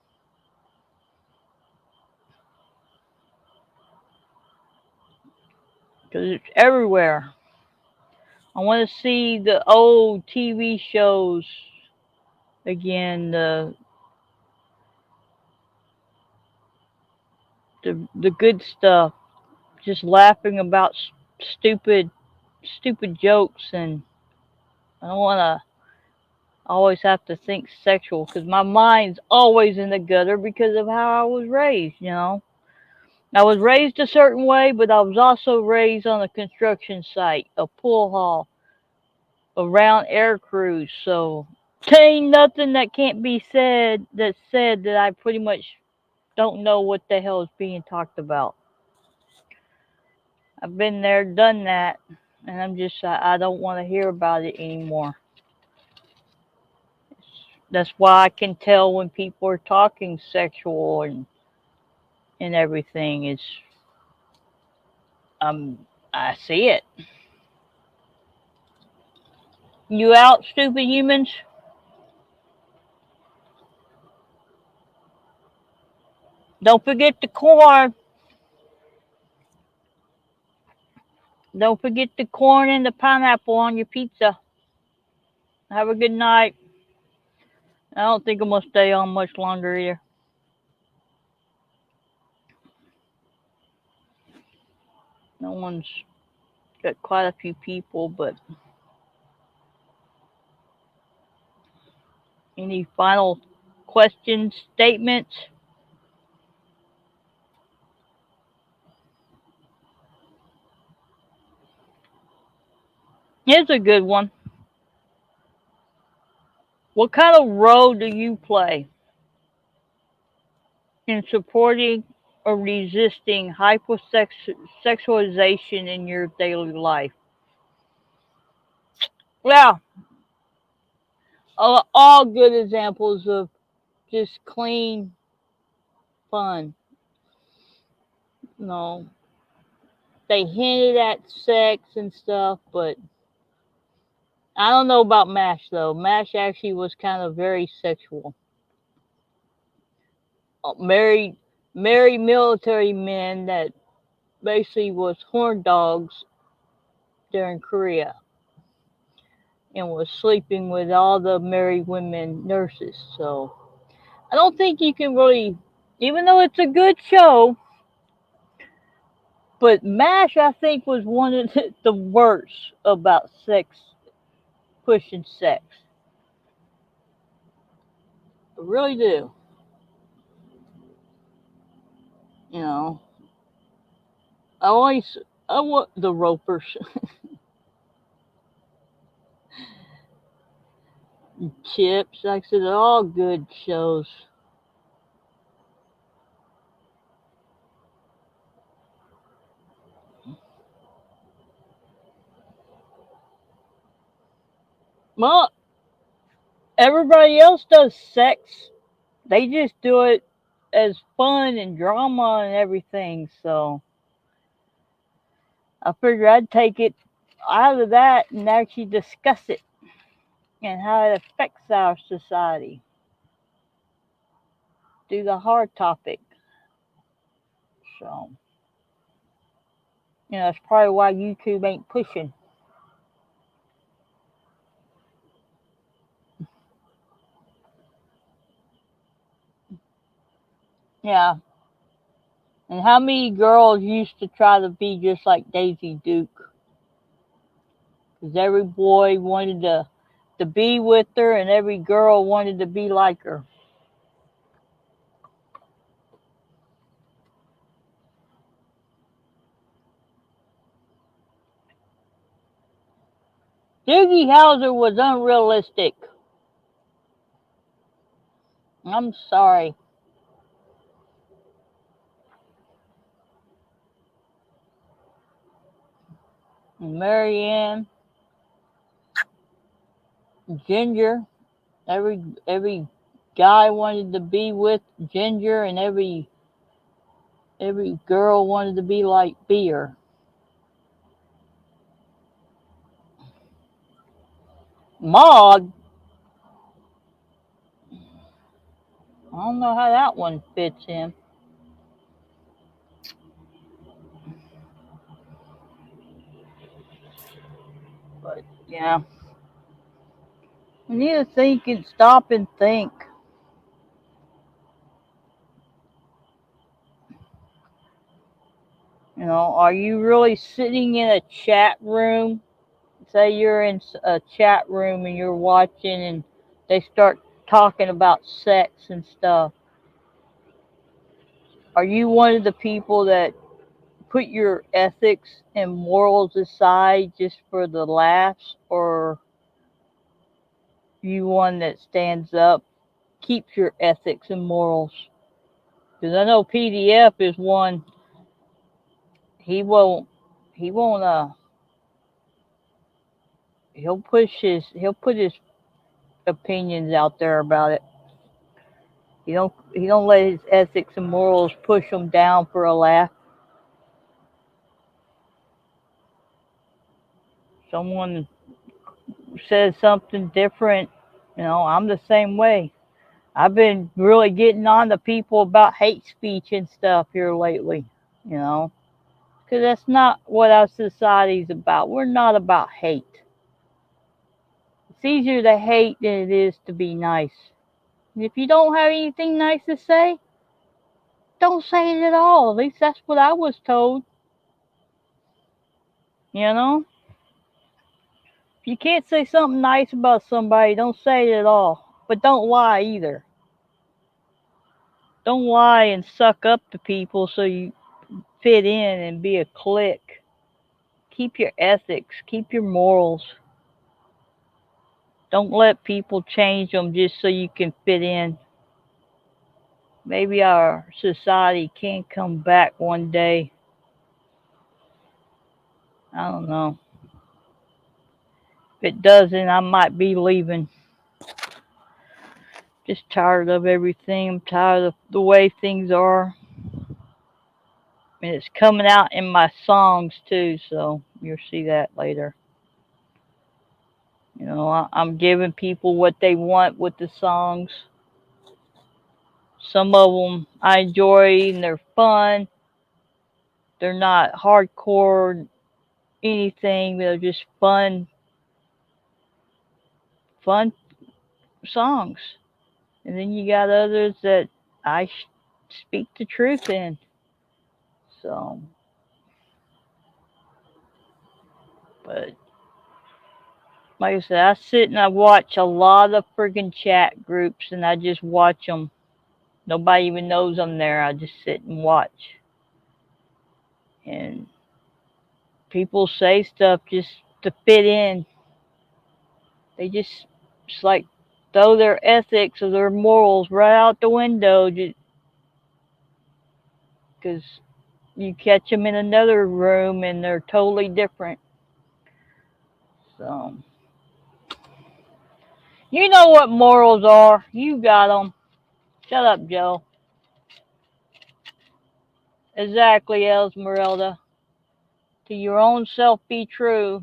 because it's everywhere. I want to see the old TV shows again, the good stuff. Just laughing about stupid jokes, and I don't want to always have to think sexual because my mind's always in the gutter because of how I was raised. I was raised a certain way, but I was also raised on a construction site, a pool hall, around air crews. So there ain't nothing that can't be said that's said that I pretty much don't know what the hell is being talked about. I've been there, done that, and I don't want to hear about it anymore. That's why I can tell when people are talking sexual and everything. I see it. You out, stupid humans? Don't forget the corn. Don't forget the corn and the pineapple on your pizza. Have a good night. I don't think I'm gonna stay on much longer either. No one's got quite a few people, but any final questions, statements? Here's a good one. What kind of role do you play in supporting or resisting hypersexualization in your daily life? Yeah, all good examples of just clean fun. No, they hinted at sex and stuff, but I don't know about MASH though. MASH actually was kind of very sexual. Married, married military men that basically was horn dogs during Korea and was sleeping with all the married women nurses. So I don't think you can really, even though it's a good show, but MASH I think was one of the worst about sex, pushing sex. I really do. You know, I always, I want the ropers, chips. Like I said, they're all good shows. Well, everybody else does sex. They just do it as fun and drama and everything. So I figured I'd take it out of that and actually discuss it and how it affects our society. Do the hard topic. So, that's probably why YouTube ain't pushing. Yeah. And how many girls used to try to be just like Daisy Duke? Because every boy wanted to be with her and every girl wanted to be like her. Doogie Howser was unrealistic. I'm sorry. And Marianne, Ginger, every guy wanted to be with Ginger, and every girl wanted to be like Beer. Maud, I don't know how that one fits in. But yeah, we need to think and stop and think. You know, are you really sitting in a chat room? Say you're in a chat room and you're watching and they start talking about sex and stuff. Are you one of the people that put your ethics and morals aside just for the laughs, or you one that stands up, keeps your ethics and morals? Because I know PDF is one. He won't. He won't. He'll put his opinions out there about it. He don't let his ethics and morals push him down for a laugh. Someone says something different, you know, I'm the same way. I've been really getting on to people about hate speech and stuff here lately, you know, because that's not what our society's about. We're not about hate. It's easier to hate than it is to be nice. And if you don't have anything nice to say, don't say it at all. At least that's what I was told, you know. If you can't say something nice about somebody, don't say it at all. But don't lie either. Don't lie and suck up to people so you fit in and be a clique. Keep your ethics, keep your morals. Don't let people change them just so you can fit in. Maybe our society can come back one day. I don't know. If it doesn't, I might be leaving. Just tired of everything. I'm tired of the way things are. And it's coming out in my songs too, so you'll see that later. You know, I'm giving people what they want with the songs. Some of them I enjoy and they're fun. They're not hardcore anything. They're just fun songs. And then you got others that speak the truth in. So, but like I said, I sit and I watch a lot of friggin' chat groups and I just watch them. Nobody even knows I'm there. I just sit and watch. And people say stuff just to fit in. They just, it's like throw their ethics or their morals right out the window because you catch them in another room and they're totally different. So, you know what morals are. You got them. Shut up, Joe. Exactly, Esmeralda. To your own self be true,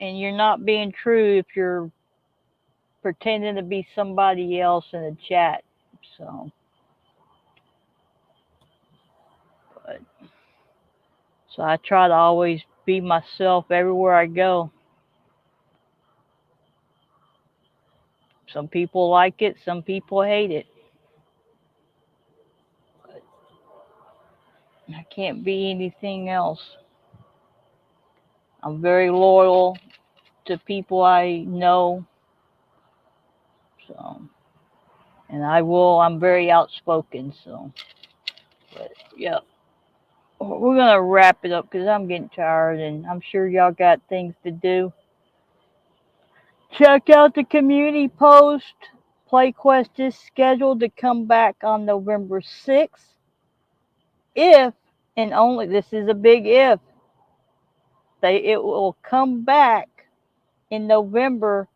and you're not being true if you're pretending to be somebody else in a chat. So, but, so I try to always be myself everywhere I go. Some people like it, some people hate it. But I can't be anything else. I'm very loyal to people I know. So, and I'm very outspoken. So, but yeah, we're going to wrap it up because I'm getting tired and I'm sure y'all got things to do. Check out the community post. PlayQuest is scheduled to come back on November 6th. If, and only, this is a big if, it will come back in November.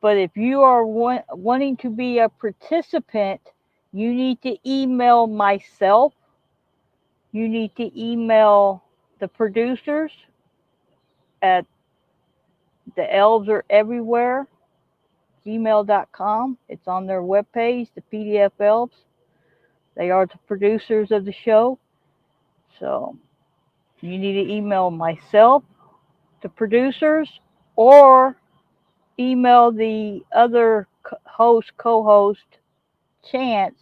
But if you are wanting to be a participant, you need to email myself. You need to email the producers at the elves are everywhere gmail.com. It's on their webpage, the PDF elves. They are the producers of the show. So you need to email myself, the producers, or email the other co-host, Chance,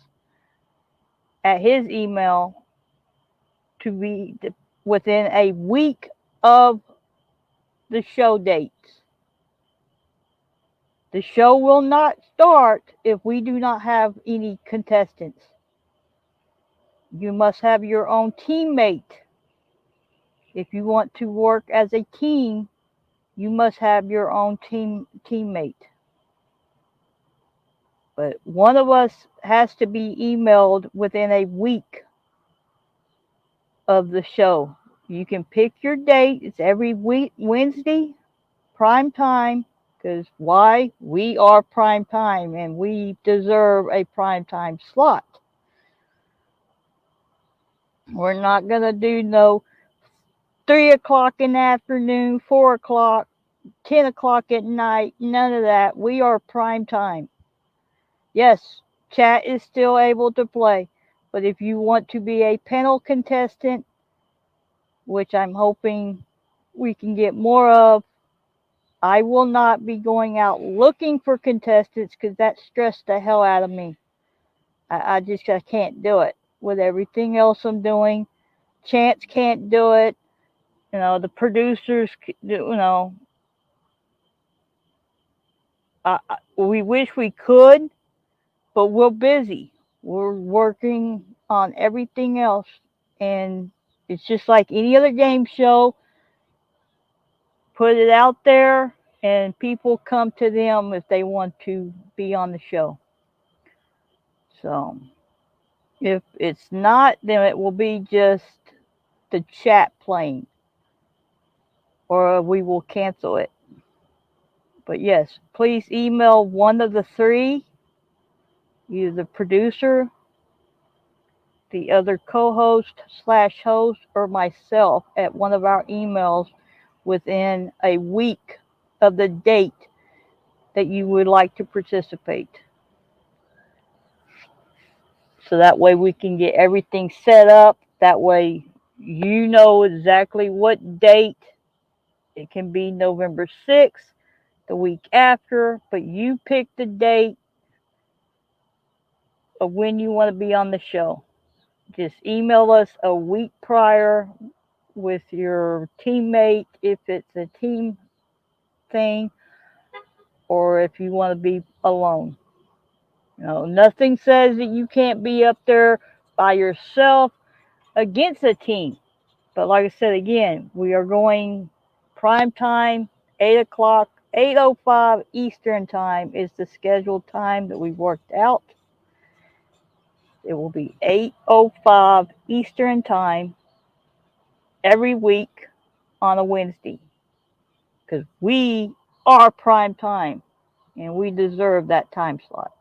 at his email to be within a week of the show dates. The show will not start if we do not have any contestants. You must have your own teammate. If you want to work as a team, you must have your own teammate. But one of us has to be emailed within a week of the show. You can pick your date. It's every week, Wednesday, prime time. Because why? We are prime time and we deserve a prime time slot. We're not going to do no 3 o'clock in the afternoon, 4 o'clock, 10 o'clock at night. None of that. We are prime time. Yes, chat is still able to play. But if you want to be a panel contestant, which I'm hoping we can get more of, I will not be going out looking for contestants because that stressed the hell out of me. I can't do it with everything else I'm doing. Chance can't do it. The producers, we wish we could, but we're busy. We're working on everything else. And it's just like any other game show. Put it out there, and people come to them if they want to be on the show. So if it's not, then it will be just the chat playing, or we will cancel it. But yes, please email one of the three, either the producer, the other co-host/host, or myself at one of our emails within a week of the date that you would like to participate. So that way we can get everything set up. That way you know exactly what date. It can be November 6th, the week after, but you pick the date of when you want to be on the show. Just email us a week prior with your teammate if it's a team thing, or if you want to be alone. Nothing says that you can't be up there by yourself against a team. But like I said again, we are going prime time, 8 o'clock, 8:05 Eastern time is the scheduled time that we worked out. It will be 8:05 Eastern time every week on a Wednesday. Because we are prime time and we deserve that time slot.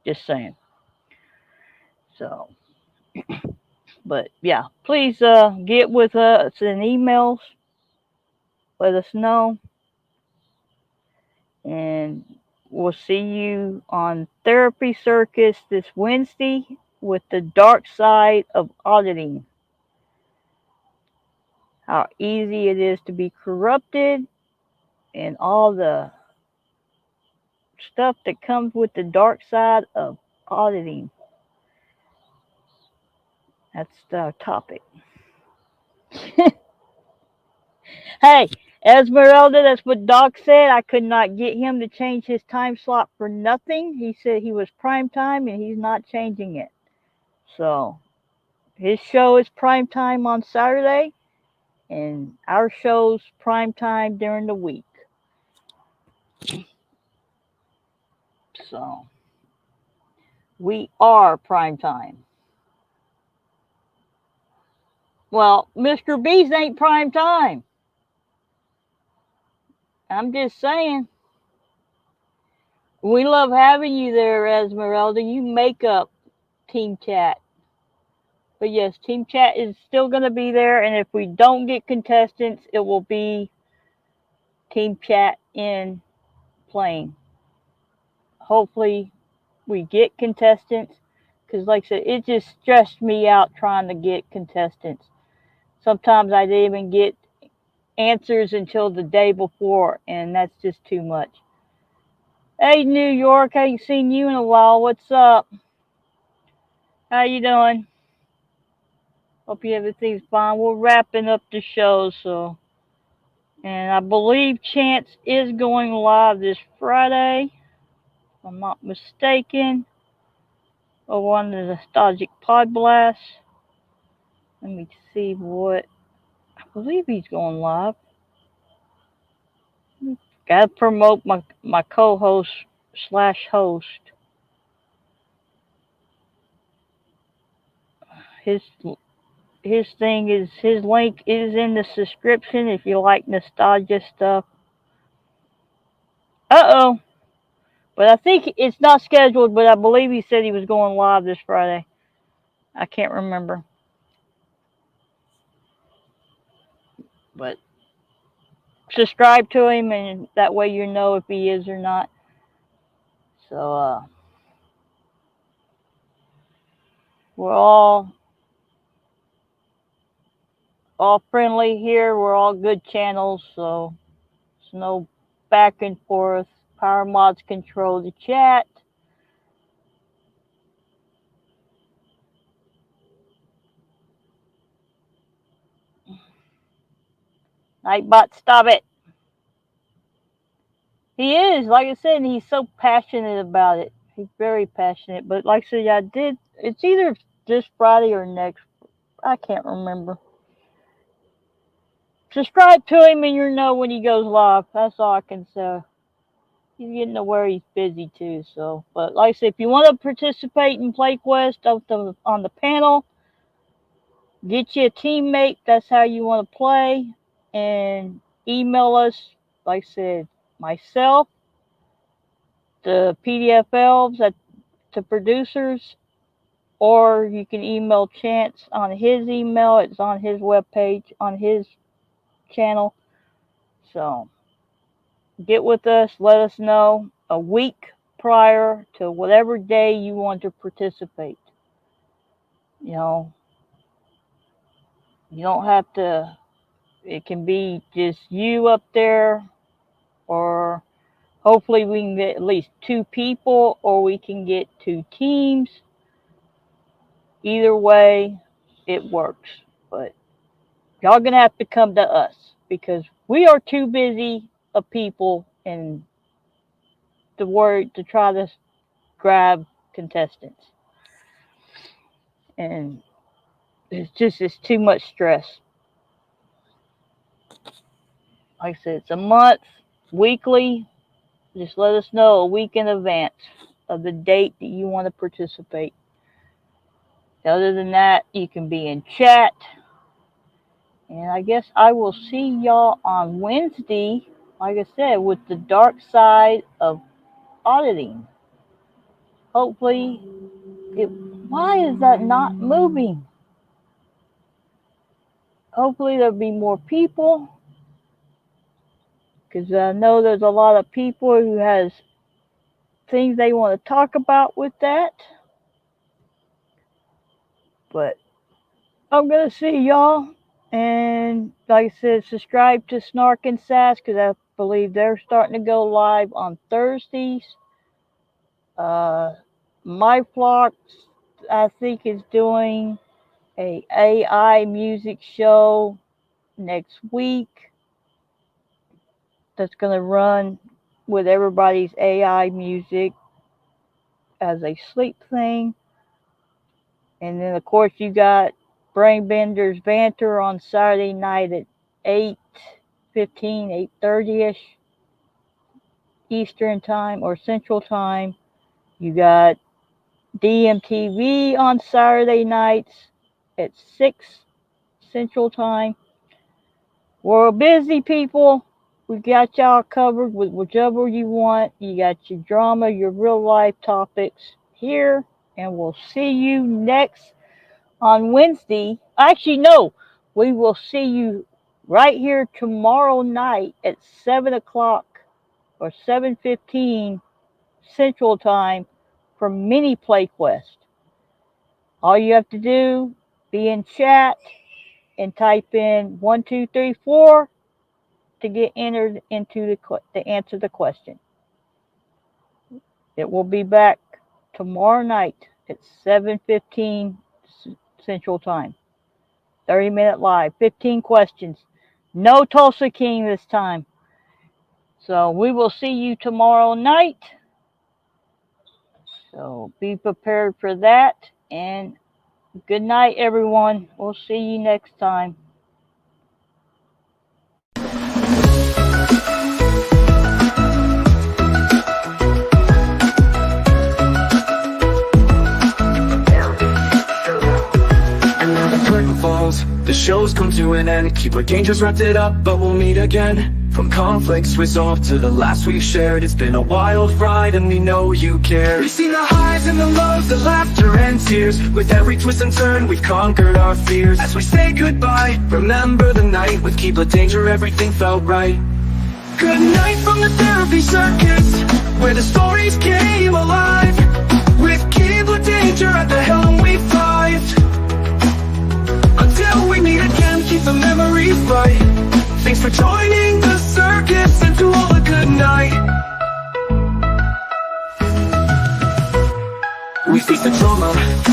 Just saying. So, but yeah, please get with us in emails. Let us know. And we'll see you on Therapy Circus this Wednesday with the dark side of auditing. How easy it is to be corrupted and all the stuff that comes with the dark side of auditing. That's the topic. Hey, Esmeralda, that's what Doc said. I could not get him to change his time slot for nothing. He said he was prime time and he's not changing it. So his show is prime time on Saturday, and our show's prime time during the week. So we are prime time. Well, Mr. Beast ain't prime time. I'm just saying. We love having you there, Esmeralda. You make up Team Chat. But yes, Team Chat is still going to be there, and if we don't get contestants, it will be Team Chat in playing. Hopefully, we get contestants, because like I said, it just stressed me out trying to get contestants. Sometimes I didn't even get answers until the day before, and that's just too much. Hey, New York, I ain't seen you in a while. What's up? How you doing? Hope you everything's fine. We're wrapping up the show, so, and I believe Chance is going live this Friday, if I'm not mistaken, over on the Nostalgic Pod Blast. Let me see what. I believe he's going live. Gotta promote my co-host slash host. His his thing is his link is in the description if you like nostalgia stuff. Uh-oh. But I think it's not scheduled, but I believe he said he was going live this Friday. I can't remember. But subscribe to him, and that way you know if he is or not. So, we're all friendly here. We're all good channels, so there's no back and forth. Power mods control the chat. Nightbot, stop it. He is, like I said, and he's so passionate about it. He's very passionate. But like I said, it's either this Friday or next. I can't remember. Subscribe to him and you'll know when he goes live. That's all I can say. He's getting to where he's busy too. So, but like I said, if you want to participate in PlayQuest on the panel, get you a teammate. That's how you want to play. And email us, like I said, myself, the PDF elves at the producers, or you can email Chance on his email. It's on his webpage, on his channel. So get with us. Let us know a week prior to whatever day you want to participate. You know, you don't have to, it can be just you up there, or hopefully we can get at least 2 people, or we can get 2 teams. Either way, it works. But y'all gonna have to come to us because we are too busy of people and the word to try to grab contestants. And it's too much stress. Like I said, it's a month, weekly. Just let us know a week in advance of the date that you want to participate. Other than that, you can be in chat. And I guess I will see y'all on Wednesday, like I said, with the dark side of auditing. Hopefully, why is that not moving? Hopefully there'll be more people, because I know there's a lot of people who has things they want to talk about with that. But I'm going to see y'all. And like I said, subscribe to Snark and Sass, because I believe they're starting to go live on Thursdays. My Flock, I think, is doing a AI music show next week that's going to run with everybody's AI music as a sleep thing. And then, of course, you got Brainbenders Banter on Saturday night at 8:15, 8:30ish Eastern Time or Central Time. You got DMTV on Saturday nights at 6 Central Time. We're busy, people. We got y'all covered with whichever you want. You got your drama, your real life topics here. And we'll see you next on Wednesday. Actually, no. We will see you right here tomorrow night at 7 o'clock or 7:15 Central Time for Mini Play Quest. All you have to do, be in chat and type in 1, 2, 3, 4 to get entered into to answer the question. It will be back tomorrow night at 7:15 Central Time. 30-minute live, 15 questions. No Tulsa King this time. So we will see you tomorrow night. So be prepared for that. And good night, everyone. We'll see you next time. The show's come to an end. Keep our dangers wrapped it up, but we'll meet again. From conflicts resolved to the laughs we've shared, it's been a wild ride and we know you care. We've seen the highs and the lows, the laughter and tears. With every twist and turn, we've conquered our fears. As we say goodbye, remember the night. With Keebler Danger, everything felt right. Good night from the Therapy Circus, where the stories came alive. With Keebler Danger at the helm, we thrived. Until we meet again, keep the memories bright. Thanks for joining the circus, and to all a good night. We face the drama,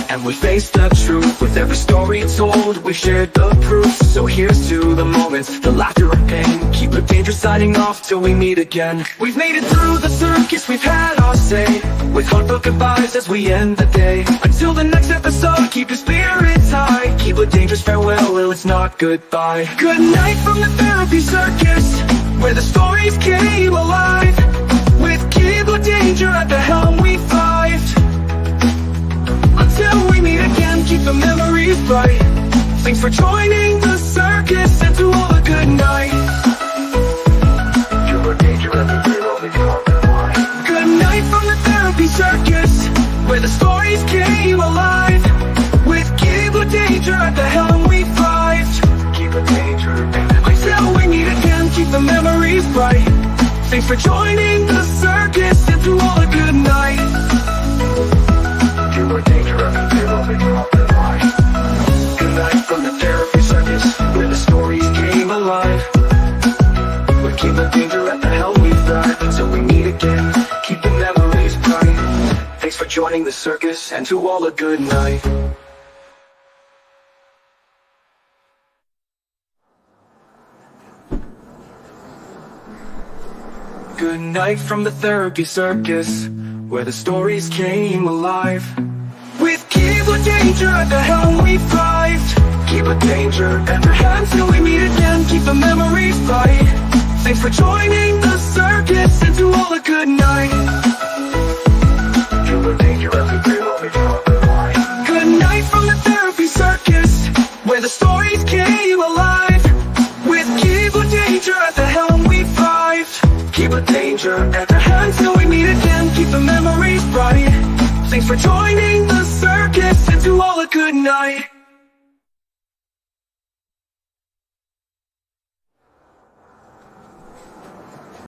and we face the truth. With every story told, we shared the proof. So here's to the moments, the laughter and pain. Keep the danger signing off till we meet again. We've made it through the circus, we've had our say. With heartfelt goodbyes as we end the day. Until the next episode, keep your spirits high. Keep the dangerous farewell, well, it's not goodbye. Good night from the Therapy Circus, where the stories came alive. With Keebler Danger at the helm, we thrived. Until we meet again, keep the memories bright. Thanks for joining the circus, and to all a good night. Good night from the Therapy Circus, where the stories came alive. With Keebler Danger at the helm, we thrived. Keebler Danger. Until we meet again, keep the memories bright. Thanks for joining the circus, and to all a good night. Good night from the Therapy Circus, where the stories came alive. With Keebler Danger at the helm, we thrive. Until we meet again, keep the memories bright. Thanks for joining the circus, and to all a good night. Good night from the Therapy Circus, where the stories came alive. With Keebler Danger at the helm, we thrived. Keebler Danger at the helm till we meet again. Keep the memories bright. Thanks for joining the circus, and to all a good night. Keebler Danger at the helm. Good night from the Therapy Circus, where the stories came alive. With Keebler Danger at the helm, we thrived. Keebler Danger at the helm till we meet again. Keep the memories bright. Thanks for joining the circus, and to all a good night.